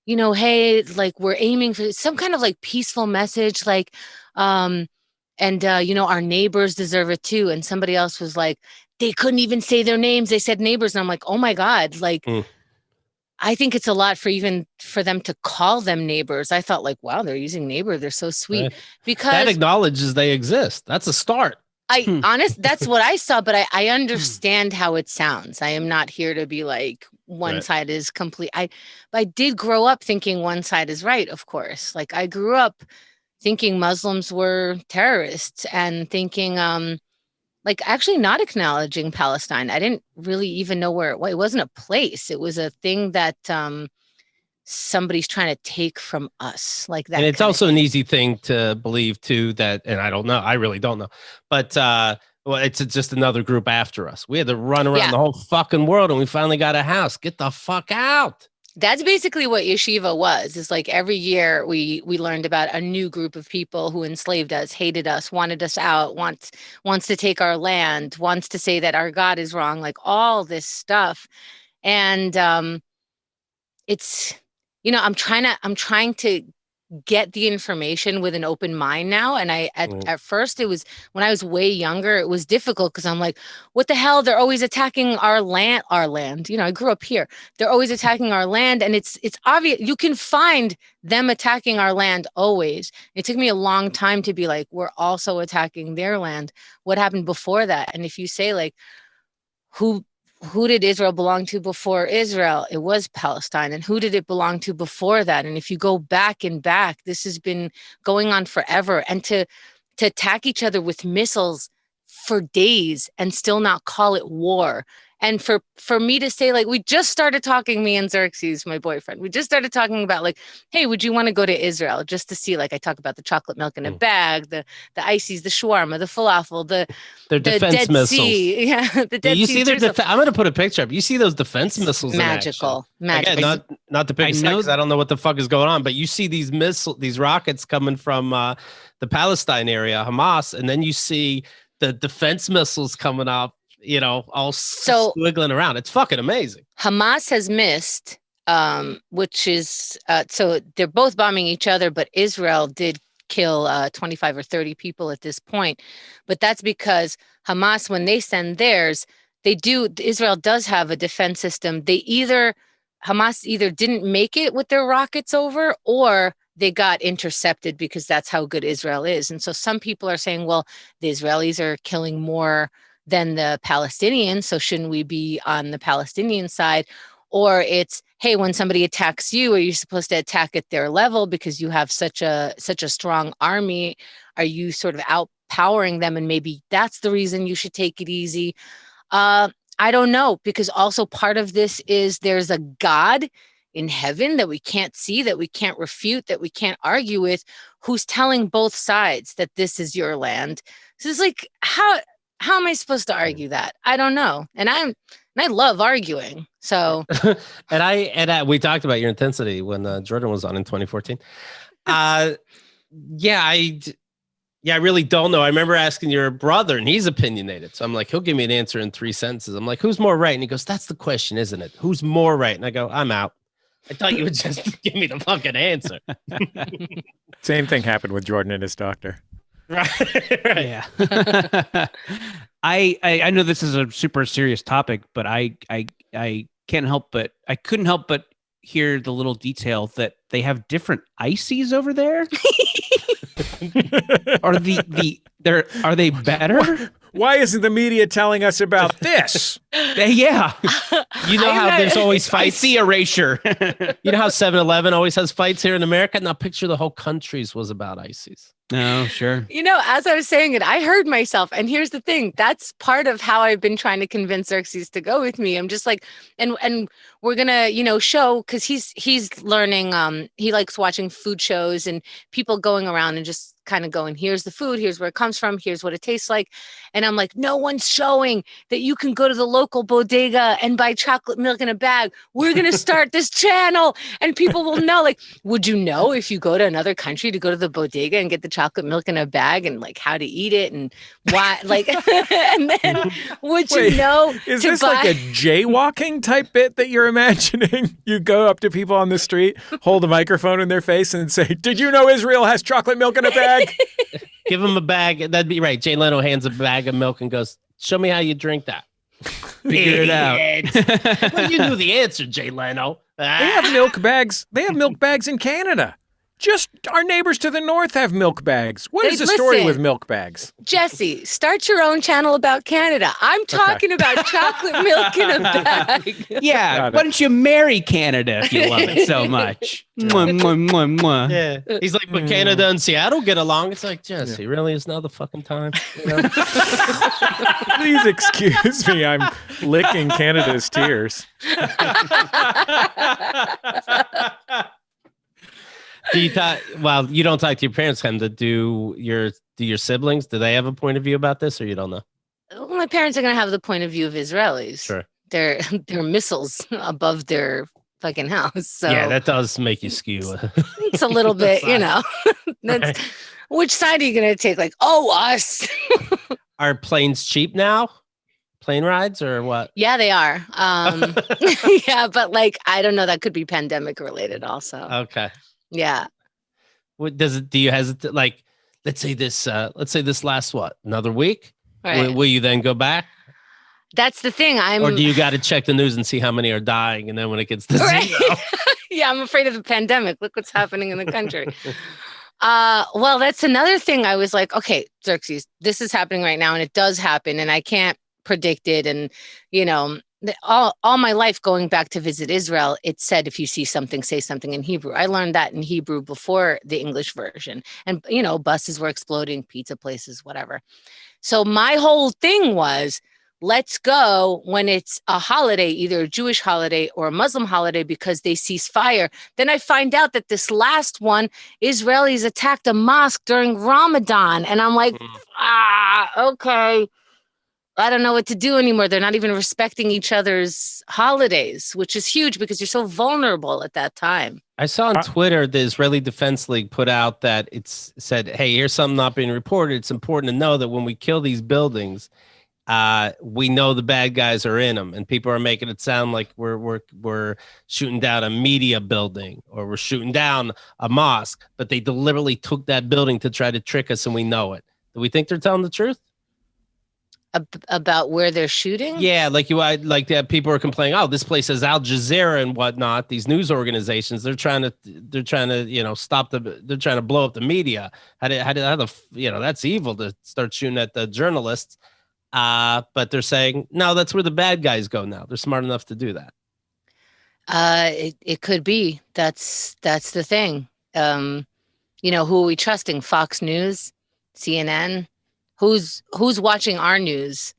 you know, hey, like we're aiming for some kind of like peaceful message, like, you know, our neighbors deserve it too. And somebody else was like, they couldn't even say their names. They said neighbors. And I'm like, oh my God, like, I think it's a lot for them to call them neighbors. I thought like, wow, they're using neighbor. They're so sweet. Right. Because That acknowledges they exist. That's a start. that's what I saw, but I understand how it sounds. I am not here to be like one side is complete. I did grow up thinking one side is right, of course. Like I grew up thinking Muslims were terrorists and thinking like actually not acknowledging Palestine. I didn't really even know where it wasn't a place. It was a thing that somebody's trying to take from us, like that. And it's also an easy thing to believe too, that, and I don't know, I really don't know, but well, it's just another group after us. We had to run around the whole fucking world and we finally got a house. Get the fuck out. That's basically what yeshiva was. It's like every year we learned about a new group of people who enslaved us, hated us, wanted us out, wants to take our land, wants to say that our God is wrong, like all this stuff. And it's, you know, I'm trying to get the information with an open mind now. And at first it was, when I was way younger, it was difficult because I'm like, what the hell? They're always attacking our land. You know, I grew up here. They're always attacking our land. And it's obvious. You can find them attacking our land always. It took me a long time to be like, we're also attacking their land. What happened before that? And if you say like, who did Israel belong to before Israel? It was Palestine. And who did it belong to before that? And if you go back and back, this has been going on forever. And to attack each other with missiles for days and still not call it war. And for me to say, like, we just started talking, me and Xerxes, my boyfriend, we just started talking about like, hey, would you want to go to Israel just to see, like, I talk about the chocolate milk in a bag, the ices, the shawarma, the falafel, Their defense Dead missiles. Sea. Yeah, the Dead You Sea. see their I'm going to put a picture up. You see those defense missiles magical. Again, not to pick a side, 'cause I don't know what the fuck is going on, but you see these rockets coming from the Palestine area, Hamas, and then you see the defense missiles coming up, you know, all squiggling around. It's fucking amazing. Hamas has missed, which is, so they're both bombing each other, but Israel did kill 25 or 30 people at this point. But that's because Hamas, when they send theirs, Israel does have a defense system. Hamas either didn't make it with their rockets over, or they got intercepted because that's how good Israel is. And so some people are saying, well, the Israelis are killing more than the Palestinians, so shouldn't we be on the Palestinian side? Or it's, hey, when somebody attacks you, are you supposed to attack at their level because you have such a strong army? Are you sort of outpowering them, and maybe that's the reason you should take it easy? I don't know, because also part of this is there's a God in heaven that we can't see, that we can't refute, that we can't argue with, who's telling both sides that this is your land. So it's like, how am I supposed to argue that? I don't know. And I love arguing. So and we talked about your intensity when Jordan was on in 2014. uh, yeah, I really don't know. I remember asking your brother, and he's opinionated. So I'm like, he'll give me an answer in 3 sentences. I'm like, who's more right? And he goes, that's the question, isn't it? Who's more right? And I go, I'm out. I thought you would just give me the fucking answer. Same thing happened with Jordan and his doctor. Right. Yeah. I know this is a super serious topic, but I couldn't help but hear the little detail that they have different ices over there. Are they better? Why isn't the media telling us about this? Yeah. You know how there's always I fights? see erasure. You know how 7-Eleven always has fights here in America? Now picture the whole country's was about ices. No, sure. As I was saying it, I heard myself. And here's the thing. That's part of how I've been trying to convince Xerxes to go with me. I'm just like, and we're going to, show, because he's learning, he likes watching food shows and people going around and just kind of going, here's the food, here's where it comes from, here's what it tastes like. And I'm like, no one's showing that you can go to the local bodega and buy chocolate milk in a bag. We're going to start this channel and people will know. Like, would you know if you go to another country to go to the bodega and get the chocolate milk in a bag and like how to eat it and why, like, and then would you know? Is this like a jaywalking type bit that you're imagining? You go up to people on the street, hold a microphone in their face and say, did you know Israel has chocolate milk in a bag? Give him a bag. That'd be right. Jay Leno hands a bag of milk and goes, show me how you drink that. Figure it out. Well, you knew the answer, Jay Leno. They have milk bags. They have milk bags in Canada. Just our neighbors to the north have milk bags. What is the story with milk bags? Jesse, start your own channel about Canada. I'm talking about chocolate milk in a bag. Yeah, why don't you marry Canada if you love it so much? Mwah, mwah, mwah, mwah. Yeah. He's like, but Canada and Seattle get along. It's like, Jesse, really? Is now the fucking time? Please excuse me. I'm licking Canada's tears. Do you talk? Well, you don't talk to your parents, Hemda. Do your siblings? Do they have a point of view about this, or you don't know? Well, my parents are going to have the point of view of Israelis. Sure. They're missiles above their fucking house. So yeah, that does make you skew. It's a little bit, That's Right. Which side are you going to take? Like, us. Are planes cheap now? Plane rides or what? Yeah, they are. Yeah, but like, I don't know. That could be pandemic related also. Okay. Yeah. What does it? Do you hesitate? Like, let's say this lasts what, another week? Right. Will you then go back, That's the thing. or do you got to check the news and see how many are dying, and then when it gets to Right. zero? Yeah, I'm afraid of the pandemic. Look what's happening in the country. Well, that's another thing. I was like, okay, Xerxes, this is happening right now, and it does happen, and I can't predict it. And all my life going back to visit Israel, it said if you see something, say something in Hebrew. I learned that in Hebrew before the English version. And buses were exploding, pizza places, whatever. So my whole thing was, let's go when it's a holiday, either a Jewish holiday or a Muslim holiday, because they cease fire. Then I find out that this last one, Israelis attacked a mosque during Ramadan. And I'm like, okay. I don't know what to do anymore. They're not even respecting each other's holidays, which is huge because you're so vulnerable at that time. I saw on Twitter the Israeli Defense League put out that it's said, hey, here's something not being reported. It's important to know that when we kill these buildings, we know the bad guys are in them, and people are making it sound like we're shooting down a media building or we're shooting down a mosque, but they deliberately took that building to try to trick us, and we know it. Do we think they're telling the truth? About where they're shooting? Yeah, like that. People are complaining, oh, this place has Al Jazeera and whatnot. These news organizations, they're trying to stop they're trying to blow up the media. That's evil to start shooting at the journalists. But they're saying, no, that's where the bad guys go now. They're smart enough to do that. It could be. That's the thing. Who are we trusting? Fox News, CNN? Who's watching our news?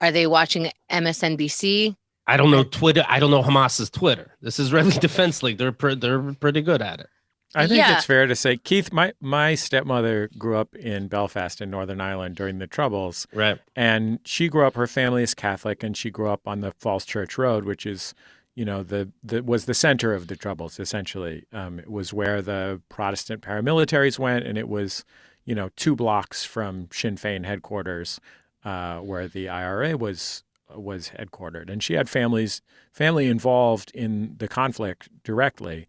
Are they watching MSNBC? I don't know Twitter. I don't know Hamas's Twitter. This is Israeli Defense League. They're pretty good at it. I think it's fair to say, Keith, my stepmother grew up in Belfast in Northern Ireland during the Troubles. Right. And she grew up, her family is Catholic, and she grew up on the Falls Church Road, which is, was the center of the Troubles, essentially. It was where the Protestant paramilitaries went, and it was, 2 blocks from Sinn Féin headquarters, where the IRA was headquartered. And she had family involved in the conflict directly.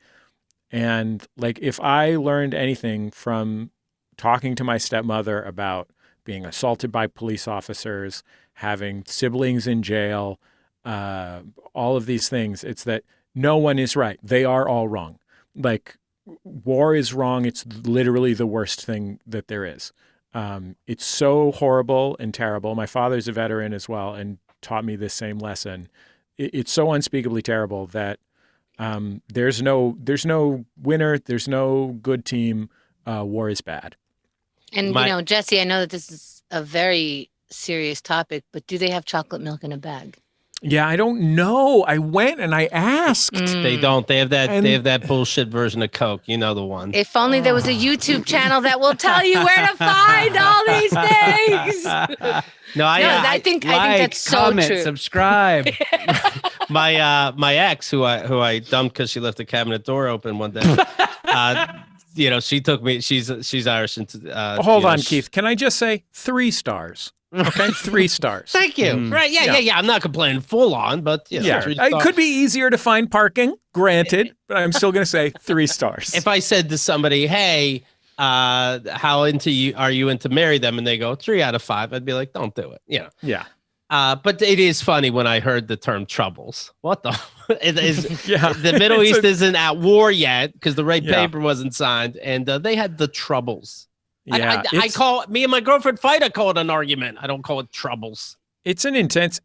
And like, if I learned anything from talking to my stepmother about being assaulted by police officers, having siblings in jail, all of these things, it's that no one is right. They are all wrong. Like, war is wrong. It's literally the worst thing that there is. It's so horrible and terrible. My father's a veteran as well and taught me this same lesson. It's so unspeakably terrible that there's no winner. There's no good team. War is bad. And, Jesse, I know that this is a very serious topic, but do they have chocolate milk in a bag? Yeah, I don't know. I went and I asked. They don't. They have that bullshit version of Coke. You know the one. If only there was a YouTube channel that will tell you where to find all these things. I think that's so comment, true. Subscribe. My ex, who I dumped because she left the cabinet door open one day. She took me. She's Irish. Hold on, Keith. Can I just say 3 stars? Okay, 3 stars. Thank you. Right? Yeah. I'm not complaining full on, but it could be easier to find parking. Granted, but I'm still going to say 3 stars. If I said to somebody, "Hey, how are you into marry them?" and they go 3 out of 5, I'd be like, "Don't do it." Yeah. But it is funny when I heard the term troubles. What the? It is. Yeah. The Middle East isn't at war yet because the right paper wasn't signed, and they had the troubles. Yeah, I call me and my girlfriend fight. I call it an argument. I don't call it troubles. It's an intense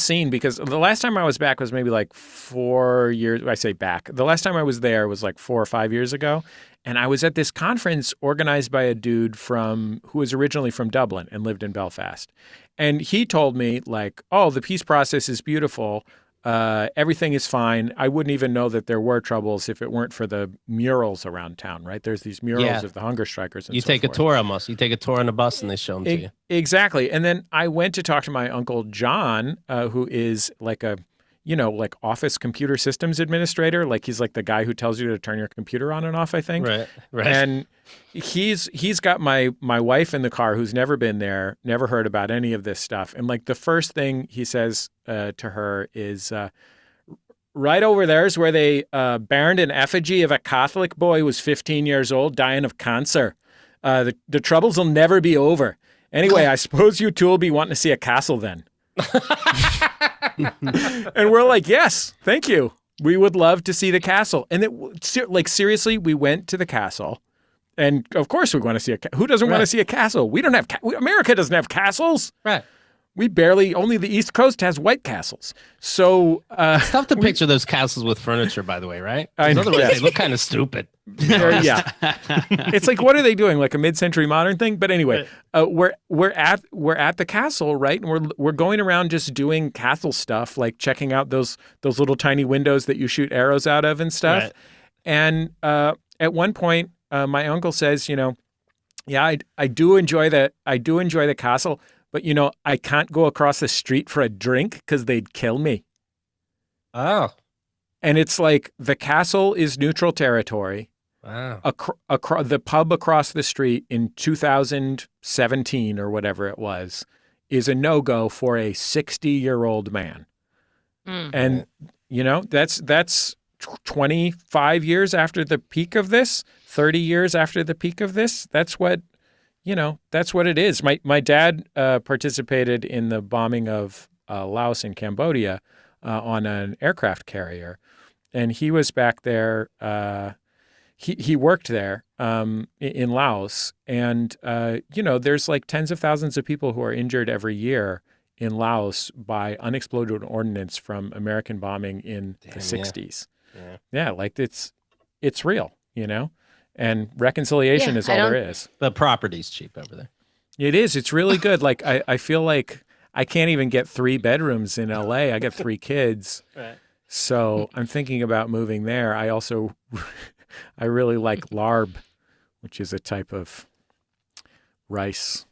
scene because the last time I was back was maybe like 4 years. I say back. The last time I was there was like 4 or 5 years ago. And I was at this conference organized by a dude who was originally from Dublin and lived in Belfast. And he told me like, oh, the peace process is beautiful. Everything is fine. I wouldn't even know that there were troubles if it weren't for the murals around town, right? There's these murals of the hunger strikers. And you take a tour almost. You take a tour on a bus and they show them to you. Exactly. And then I went to talk to my uncle John, who is like a, like office computer systems administrator. Like he's like the guy who tells you to turn your computer on and off, I think. Right. And he's got my wife in the car who's never been there, never heard about any of this stuff. And like the first thing he says to her is, right over there is where they burned an effigy of a Catholic boy who was 15 years old dying of cancer. The troubles will never be over. Anyway, I suppose you two will be wanting to see a castle then. And we're like, yes, thank you. We would love to see the castle. And seriously, we went to the castle. And of course we want to see who doesn't want to see a castle? We don't have, America doesn't have castles. Right. Only the East Coast has White Castles. So it's tough to picture those castles with furniture, by the way, right? Otherwise, they look kind of stupid. Yeah. It's like, what are they doing? Like a mid-century modern thing? But anyway, we're at the castle, right? And we're going around just doing castle stuff, like checking out those little tiny windows that you shoot arrows out of and stuff. Right. And at one point, my uncle says, I do enjoy the castle. But, I can't go across the street for a drink because they'd kill me. Oh. And it's like the castle is neutral territory. Wow. The pub across the street in 2017 or whatever it was is a no-go for a 60-year-old man. And, that's 25 years after the peak of this, 30 years after the peak of this. That's what it is. My dad participated in the bombing of Laos and Cambodia on an aircraft carrier, and he was back there. He worked there in Laos, and there's like tens of thousands of people who are injured every year in Laos by unexploded ordnance from American bombing in the 60s. Yeah, like it's real, And reconciliation is all there is. The property's cheap over there. It is. It's really good. Like I feel like I can't even get 3 bedrooms in LA. I get 3 kids. Right. So I'm thinking about moving there. I really like larb, which is a type of rice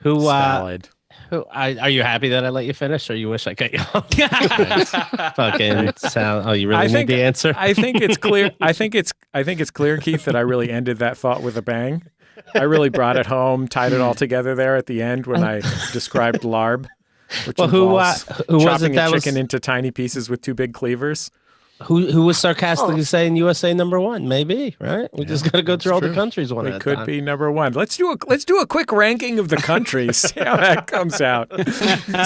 salad. Are you happy that I let you finish, or you wish I cut you off? Fucking sound. Oh, you really need the answer? I think it's clear. I think it's clear, Keith, that I really ended that thought with a bang. I really brought it home, tied it all together there at the end when I described larb, which involves who was it chopping that a chicken was into tiny pieces with 2 big cleavers. who was sarcastically saying USA number 1? Maybe, right? We just got to go through all the countries one at a time. It could be number 1. Let's do a quick ranking of the countries. See how that comes out.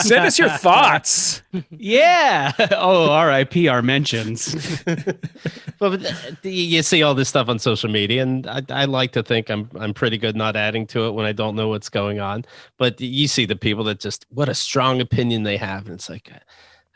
Send us your thoughts. Yeah. Oh, R.I.P. our mentions. But you see all this stuff on social media, and I like to think I'm pretty good not adding to it when I don't know what's going on. But you see the people that just what a strong opinion they have, and it's like,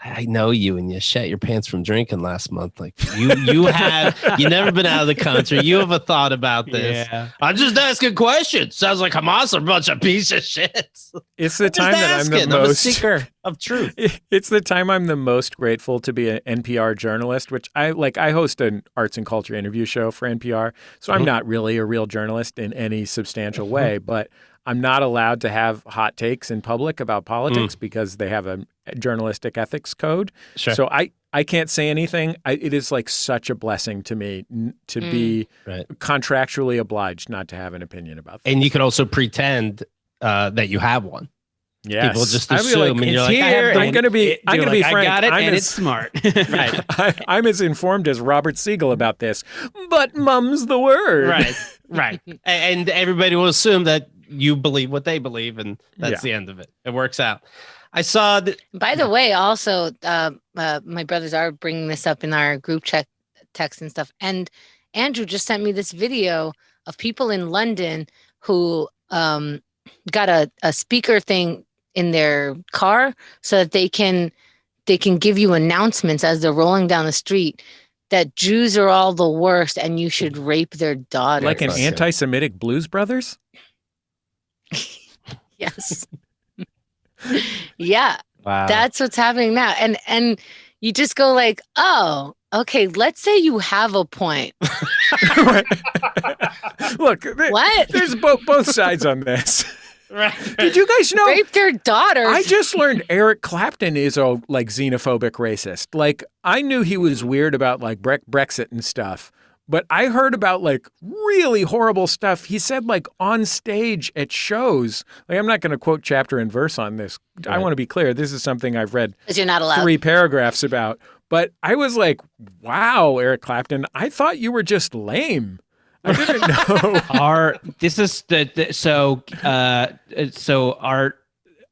I know you, and you shat your pants from drinking last month. Like you never been out of the country. You have a thought about this. Yeah. I'm just asking questions. Sounds like Hamas are a bunch of piece of shit. It's the time that I'm the most I'm a seeker of truth. It's the time I'm the most grateful to be an NPR journalist, which I host an arts and culture interview show for NPR. So I'm not really a real journalist in any substantial way, but I'm not allowed to have hot takes in public about politics because they have a journalistic ethics code. Sure. So I can't say anything. It is like such a blessing to me to be contractually obliged not to have an opinion about things. And you can also pretend that you have one. Yes. People just assume, and you're like, I'm going to be frank. I got it, and it's smart. Right. I'm as informed as Robert Siegel about this, but mum's the word. Right. And everybody will assume that you believe what they believe, and that's the end of it. It works out. I saw that. By the way, also, my brothers are bringing this up in our group chat text and stuff. And Andrew just sent me this video of people in London who got a speaker thing in their car so that they can give you announcements as they're rolling down the street that Jews are all the worst and you should rape their daughters. Like an anti-Semitic Blues Brothers? Yes. Yeah. Wow. That's what's happening now. And you just go like, oh, okay, let's say you have a point. Look, what? There's both sides on this. Right. Did you guys know? Rape their daughters. I just learned Eric Clapton is a xenophobic racist. Like I knew he was weird about like Brexit and stuff. But I heard about like really horrible stuff. He said like on stage at shows. Like I'm not going to quote chapter and verse on this. Right. I want to be clear. This is something I've read 'cause you're not allowed 3 paragraphs about. But I was like, wow, Eric Clapton, I thought you were just lame. I didn't know.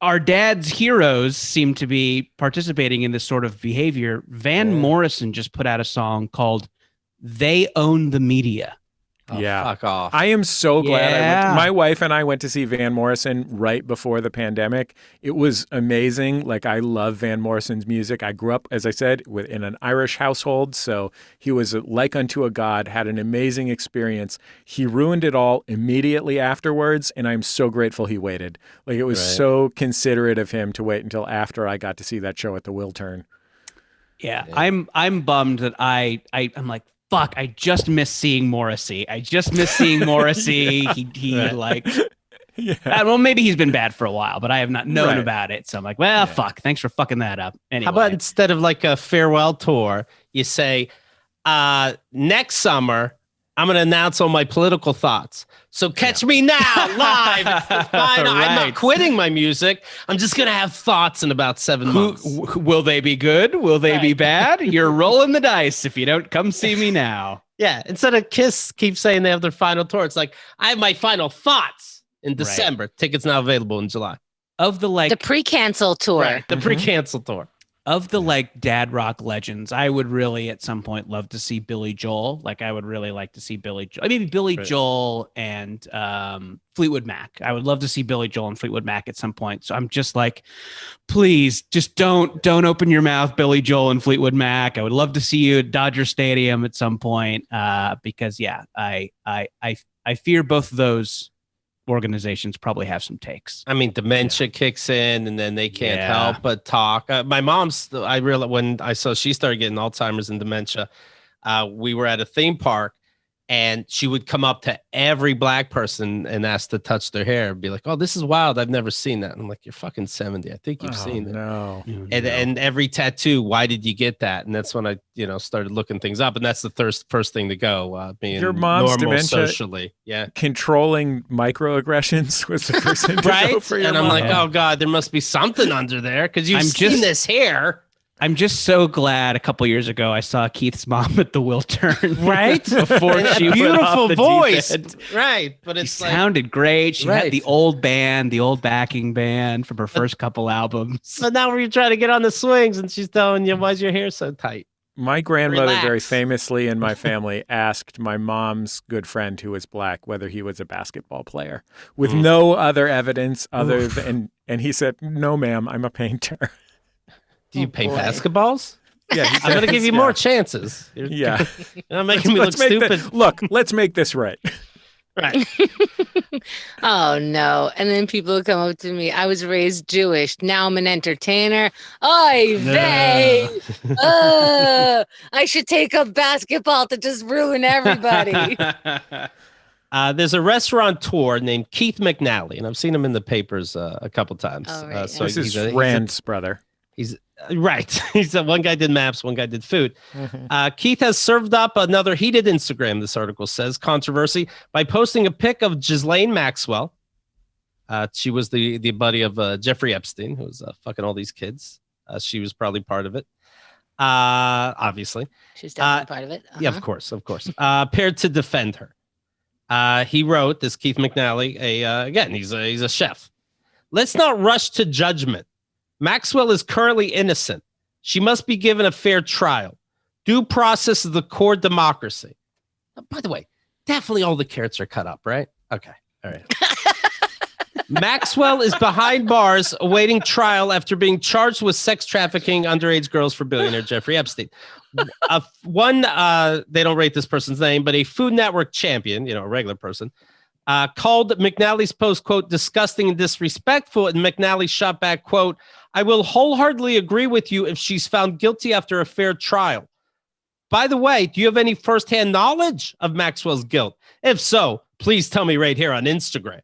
Our dad's heroes seem to be participating in this sort of behavior. Van Morrison just put out a song called "They Own the Media." Oh, fuck off. I am so glad my wife and I went to see Van Morrison right before the pandemic. It was amazing. Like, I love Van Morrison's music. I grew up, as I said, in an Irish household. So he was like unto a god, had an amazing experience. He ruined it all immediately afterwards. And I'm so grateful he waited. Like, it was so considerate of him to wait until after I got to see that show at the Wiltern. Yeah. I'm bummed that I'm like, fuck, I just miss seeing Morrissey. Well, maybe he's been bad for a while, but I have not known about it. So I'm like, well, fuck, thanks for fucking that up. Anyway. How about instead of like a farewell tour, you say, next summer, I'm going to announce all my political thoughts. So catch me now live. Fine. I'm not quitting my music. I'm just going to have thoughts in about 7 months. Will they be good? Will they be bad? You're rolling the dice if you don't come see me now. Yeah. Instead of Kiss keep saying they have their final tour, it's like, I have my final thoughts in December. Tickets now available in July. Of the pre-cancel tour. Right, the pre-cancel tour. Of the dad rock legends, I would really at some point love to see Billy Joel. Like I would really like to see Billy Joel. Maybe Billy Joel and Fleetwood Mac. I would love to see Billy Joel and Fleetwood Mac at some point. So I'm just like, please, just don't open your mouth, Billy Joel and Fleetwood Mac. I would love to see you at Dodger Stadium at some point because I fear both of those organizations probably have some takes. I mean, dementia kicks in and then they can't help but talk. My mom's, I realized when I saw she started getting Alzheimer's and dementia, we were at a theme park And she would come up to every black person and ask to touch their hair and be like, "Oh, this is wild. I've never seen that." And I'm like, "You're fucking 70. I think you've seen it." No. And every tattoo, why did you get that? And that's when I, started looking things up. And that's the first thing to go. Being Your mom's normal dementia, socially. Yeah. Controlling microaggressions was the first thing to go for your And I'm mom. like, oh God, there must be something under there because you've seen this hair. I'm just so glad a couple years ago I saw Keith's mom at the Will Turn. Right? Before And she a went off beautiful the voice. deep end. Right. But She it's like, sounded great. She Right. had the old band, the old backing band from her first couple albums. so now we're trying to get on the swings and she's telling you, why's your hair so tight? My grandmother Relax. very famously in my family asked my mom's good friend who was black whether he was a basketball player with no other evidence other than, and he said, "No, ma'am, I'm a painter." Do you paint boy. basketballs? Yeah, he I'm going to does, give you yeah. more chances. Yeah. You're not making me look make stupid. let's make this right. Right. Oh no. And then people would come up to me. I was raised Jewish. Now I'm an entertainer. Oy vey. I should take up basketball to just ruin everybody. There's a restaurateur named Keith McNally, and I've seen him in the papers a couple times. Oh, right, So This is he's Rand's brother. He's right. He's one guy did maps, one guy did food. Keith has served up another heated Instagram, this article says, controversy by posting a pic of Ghislaine Maxwell. She was the buddy of Jeffrey Epstein, who was fucking all these kids. She was probably part of it. Obviously. She's definitely part of it. Yeah, of course. Paired to defend her. He wrote, this Keith McNally, again, he's a chef. Let's not rush to judgment. Maxwell is currently innocent. She must be given a fair trial. Due process is the core democracy. By the way, definitely all the carrots are cut up, right? Okay. All right. Maxwell is behind bars awaiting trial after being charged with sex trafficking underage girls for billionaire Jeffrey Epstein. They don't rate this person's name, but a Food Network champion, a regular person, called McNally's post, quote, disgusting and disrespectful. And McNally shot back, quote, I will wholeheartedly agree with you if she's found guilty after a fair trial. By the way, do you have any firsthand knowledge of Maxwell's guilt? If so, please tell me right here on Instagram.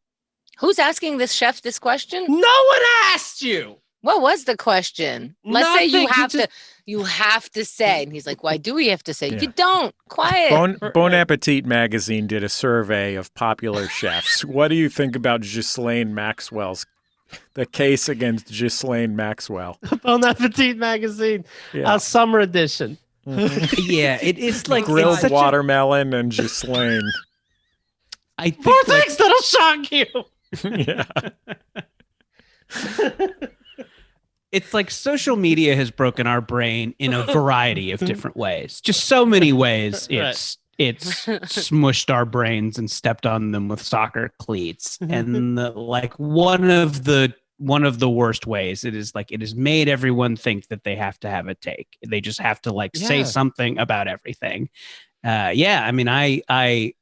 Who's asking this chef this question? No one asked you. What was the question? Let's say Nothing. you have to say. And he's like, why do we have to say? Yeah. You don't. Quiet. Bon Appetit magazine did a survey of popular chefs. What do you think about Ghislaine Maxwell's, the case against Ghislaine Maxwell? Bon Appetit magazine, summer edition. Yeah, it's like Grilled it's such watermelon and Ghislaine. I think Four things that'll shock you. Yeah. it's like social media has broken our brain in a variety of different ways. Just so many ways. It's smushed our brains and stepped on them with soccer cleats. And one of the worst ways it has made everyone think that they have to have a take. They just have to say something about everything. I mean, I'm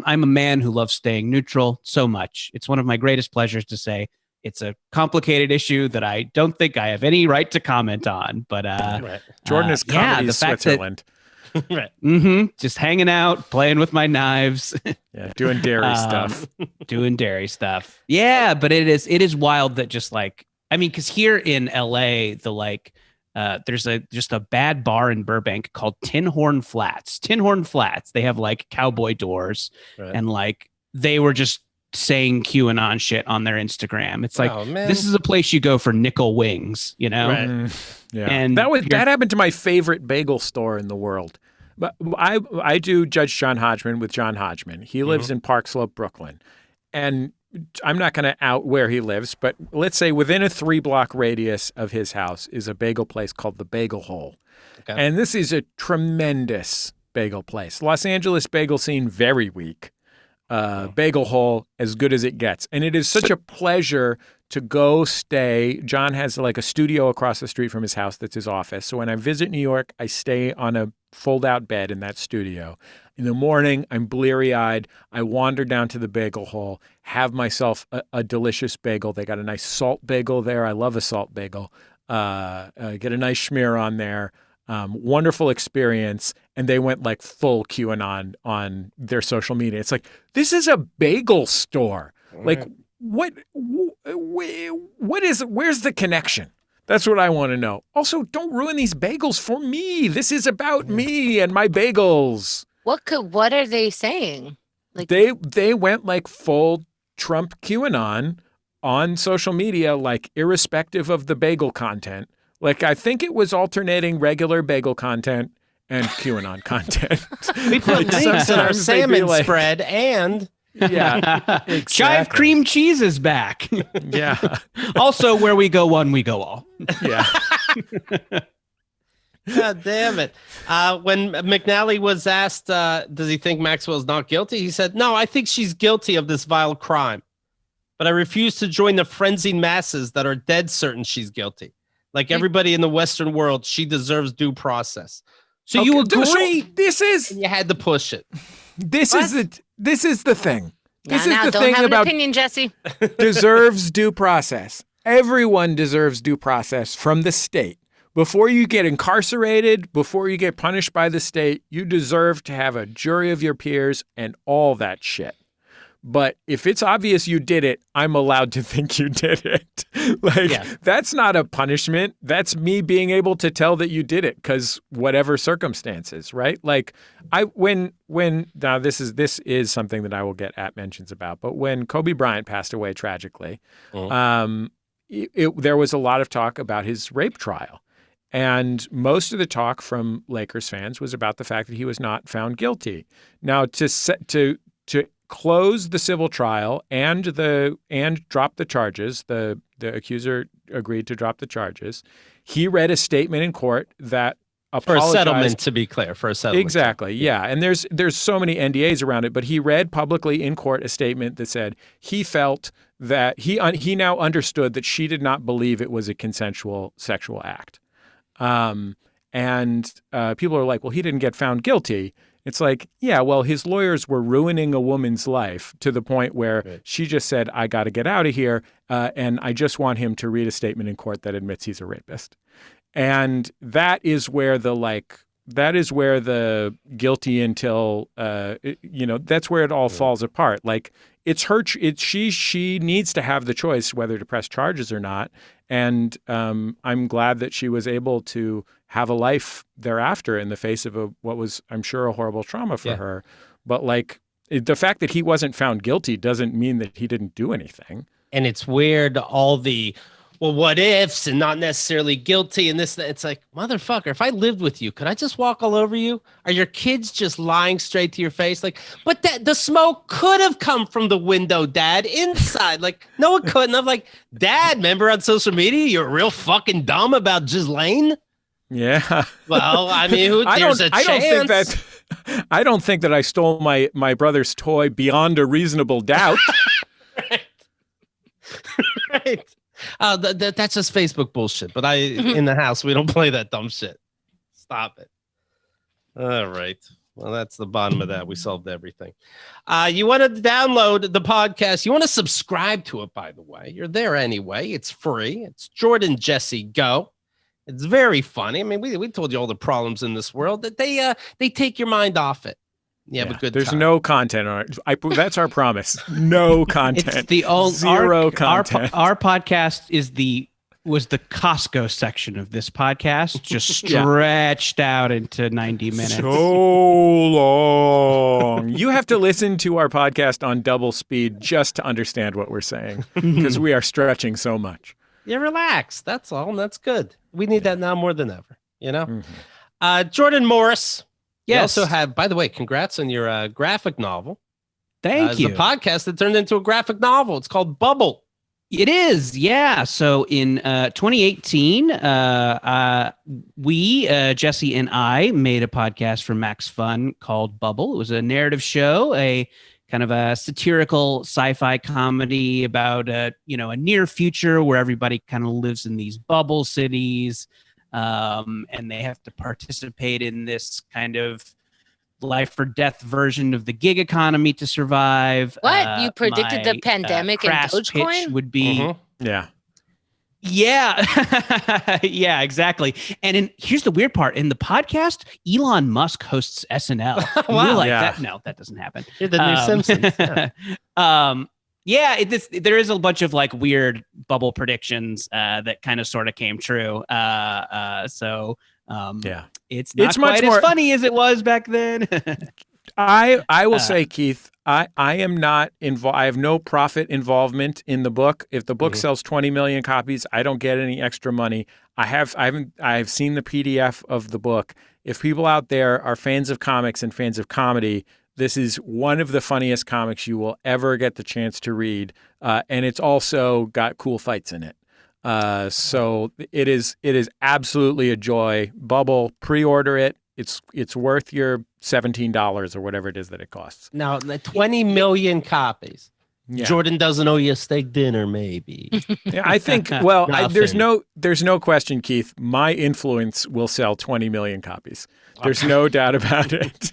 a man who loves staying neutral so much. It's one of my greatest pleasures to say it's a complicated issue that I don't think I have any right to comment on. But Jordan is comedy the fact Switzerland. Just hanging out, playing with my knives, doing dairy stuff. Doing dairy stuff. Yeah, but it is wild that because here in LA, there's just a bad bar in Burbank called Tin Horn Flats. Tin Horn Flats. They have cowboy doors, and they were just saying QAnon shit on their Instagram. It's this is a place you go for nickel wings, Right. Yeah, and that happened to my favorite bagel store in the world. But I do Judge John Hodgman with John Hodgman. He lives in Park Slope, Brooklyn, and I'm not going to out where he lives, but let's say within a 3-block radius of his house is a bagel place called the Bagel Hole. Okay. And this is a tremendous bagel place. Los Angeles bagel scene, very weak. Bagel Hole, as good as it gets. And it is such a pleasure to go stay. John has a studio across the street from his house that's his office. So when I visit New York, I stay on a fold-out bed in that studio. In the morning, I'm bleary-eyed. I wander down to the Bagel Hole, have myself a delicious bagel. They got a nice salt bagel there. I love a salt bagel. Get a nice schmear on there. Wonderful experience. And they went like full QAnon on their social media. It's like, this is a bagel store. Like, where's the connection? That's what I want to know. Also, don't ruin these bagels for me. This is about me and my bagels. What are they saying? Like they went like full Trump QAnon on social media, like irrespective of the bagel content. Like, I think it was alternating regular bagel content and QAnon content. We put links in our salmon spread and yeah, exactly. Chive cream cheese is back. Yeah. Also, where we go one, we go all. Yeah. God damn it. When McNally was asked, does he think Maxwell's not guilty? He said, no, I think she's guilty of this vile crime. But I refuse to join the frenzied masses that are dead certain she's guilty. Like everybody in the Western world, she deserves due process. So Okay, you agree? so this is You had to push it. this is the thing. This is the don't thing have about an opinion, Jesse. deserves due process. Everyone deserves due process from the state. Before you get incarcerated, before you get punished by the state, you deserve to have a jury of your peers and all that shit. But if it's obvious you did it, I'm allowed to think you did it. That's not a punishment. That's me being able to tell that you did it because whatever circumstances, right? Like now this is something that I will get at mentions about. But when Kobe Bryant passed away tragically, there was a lot of talk about his rape trial. And most of the talk from Lakers fans was about the fact that he was not found guilty. Now, to close the civil trial and drop the charges, the accuser agreed to drop the charges. He read a statement in court that apologized. For a settlement, to be clear, for a settlement. Exactly, yeah. And there's so many NDAs around it, but he read publicly in court a statement that said he felt that he now understood that she did not believe it was a consensual sexual act. And people are like, well, he didn't get found guilty. It's like, yeah, well, his lawyers were ruining a woman's life to the point where she just said, I got to get out of here. And I just want him to read a statement in court that admits he's a rapist. And that is where the guilty until, that's where it all falls apart. Like it's her, she needs to have the choice whether to press charges or not. And I'm glad that she was able to have a life thereafter in the face of what was, I'm sure, a horrible trauma for her. But like the fact that he wasn't found guilty doesn't mean that he didn't do anything. And it's weird, all the, well, what ifs and not necessarily guilty and this, it's like, motherfucker, if I lived with you, could I just walk all over you? Are your kids just lying straight to your face? Like, but the smoke could have come from the window, Dad, inside. Like, no, it couldn't have. Like, Dad, remember on social media, you're real fucking dumb about Ghislaine? Yeah. Well, I mean, there's a chance. I don't think that I stole my brother's toy beyond a reasonable doubt. Right. That's just Facebook bullshit. But in the house, we don't play that dumb shit. Stop it. All right. Well, that's the bottom of that. We solved everything. You want to download the podcast. You want to subscribe to it, by the way. You're there anyway. It's free. It's Jordan Jesse Go. It's very funny. I mean, we told you all the problems in this world that they take your mind off it. You have a good There's time. no content on it. That's our promise. No content. It's the old zero content. Our podcast was the Costco section of this podcast, just stretched out into 90 minutes. So long. You have to listen to our podcast on double speed just to understand what we're saying because we are stretching so much. You relax. That's all. And that's good. We need that now more than ever, you know? Mm-hmm. Jordan Morris. Yes. You also have, by the way, congrats on your graphic novel. Thank you. The podcast that turned into a graphic novel. It's called Bubble. It is, yeah. So in 2018, Jesse and I made a podcast for Max Fun called Bubble. It was a narrative show, a kind of a satirical sci-fi comedy about a near future where everybody kind of lives in these bubble cities, and they have to participate in this kind of life or death version of the gig economy to survive. What? You predicted the pandemic and Dogecoin? Would be Yeah. Yeah, exactly. And here's the weird part. In the podcast, Elon Musk hosts SNL. And Wow. we're like, Yeah. that doesn't happen. You're the new Simpsons. Yeah. There is a bunch of like weird bubble predictions that kind of sort of came true. So it's not It's much quite more- as funny as it was back then. I will say, Keith, I am not involved. I have no profit involvement in the book. If the book sells 20 million copies, I don't get any extra money. I have seen the PDF of the book. If people out there are fans of comics and fans of comedy, this is one of the funniest comics you will ever get the chance to read, and it's also got cool fights in it. So it is absolutely a joy. Bubble, pre-order it. It's worth your $17 or whatever it is that it costs. Now, the 20 million copies. Yeah. Jordan doesn't owe you a steak dinner, maybe. Yeah, I think. Well, there's Nothing. no question, Keith. My influence will sell 20 million copies. There's no doubt about it.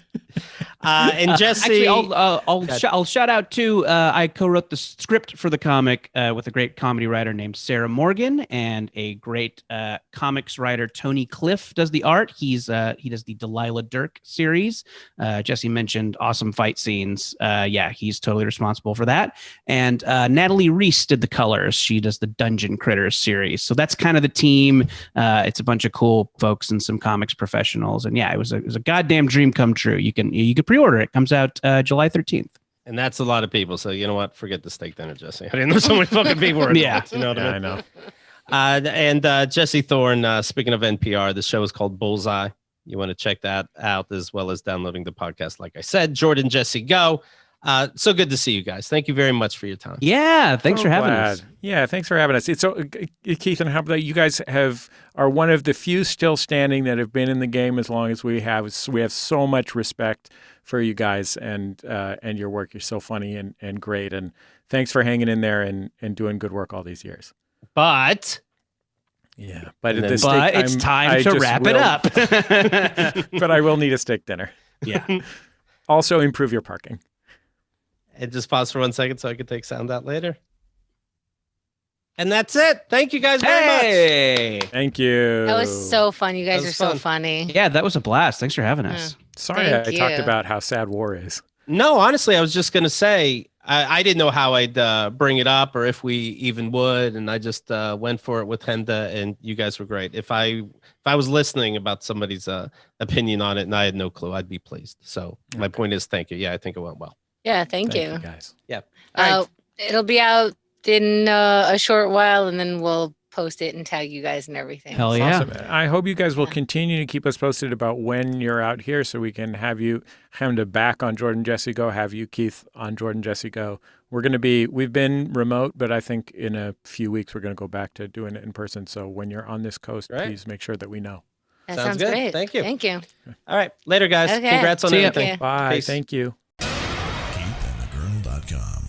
And Jesse, Actually, I'll shout out to I co-wrote the script for the comic with a great comedy writer named Sarah Morgan, and a great comics writer Tony Cliff does the art. He does the Delilah Dirk series. Jesse mentioned awesome fight scenes. He's totally responsible for that. And Natalie Reese did the colors. She does the Dungeon Critters series. So that's kind of the team. It's a bunch of cool folks and some comics professionals. And yeah, it was a goddamn dream come true. You could pre-order it. Comes out July 13th. and that's a lot of people. So you know what? Forget the steak dinner, Jesse. I didn't know so many fucking people were. Yeah. You know what I mean? I know. And Jesse Thorn, speaking of NPR, the show is called Bullseye. You want to check that out as well as downloading the podcast. Like I said, Jordan, Jesse, go. So good to see you guys. Thank you very much for your time. Yeah, thanks So for having glad. us. Yeah, thanks for having us. It's so Keith and how about you guys are one of the few still standing that have been in the game as long as we have. We have so much respect for you guys and your work. You're so funny and great. And thanks for hanging in there and doing good work all these years. But Yeah, but And at then- this But steak, it's I'm- time I to just wrap it will- up. But I will need a steak dinner. Yeah. Also, improve your parking. and just pause for 1 second so I can take sound out later. And that's it. Thank you guys very much. Hey. Thank you. That was so fun. You guys That are was so fun. funny. Yeah, that was a blast. Thanks for having us. Sorry Thank I talked you. about how sad war is. No, honestly, I was just going to say, I didn't know how I'd bring it up or if we even would. And I just went for it with Henda, and you guys were great. If I was listening about somebody's opinion on it and I had no clue, I'd be pleased. So my point is, thank you. Yeah, I think it went well. Yeah, thank you. guys. All right. It'll be out in a short while, and then we'll post it and tag you guys and everything. Hell yeah. Awesome. I hope you guys will continue to keep us posted about when you're out here so we can have you back on Jordan Jesse Go, have you, Keith, on Jordan Jesse Go. We've been remote, but I think in a few weeks we're going to go back to doing it in person. So when you're on this coast, Right. please make sure that we know. That Sounds sounds good. great. Thank you. Thank you. All right. Later, guys. Okay. Congrats on See ya. everything. Yeah. Bye. Peace. Thank you. KeithAndTheGirl.com.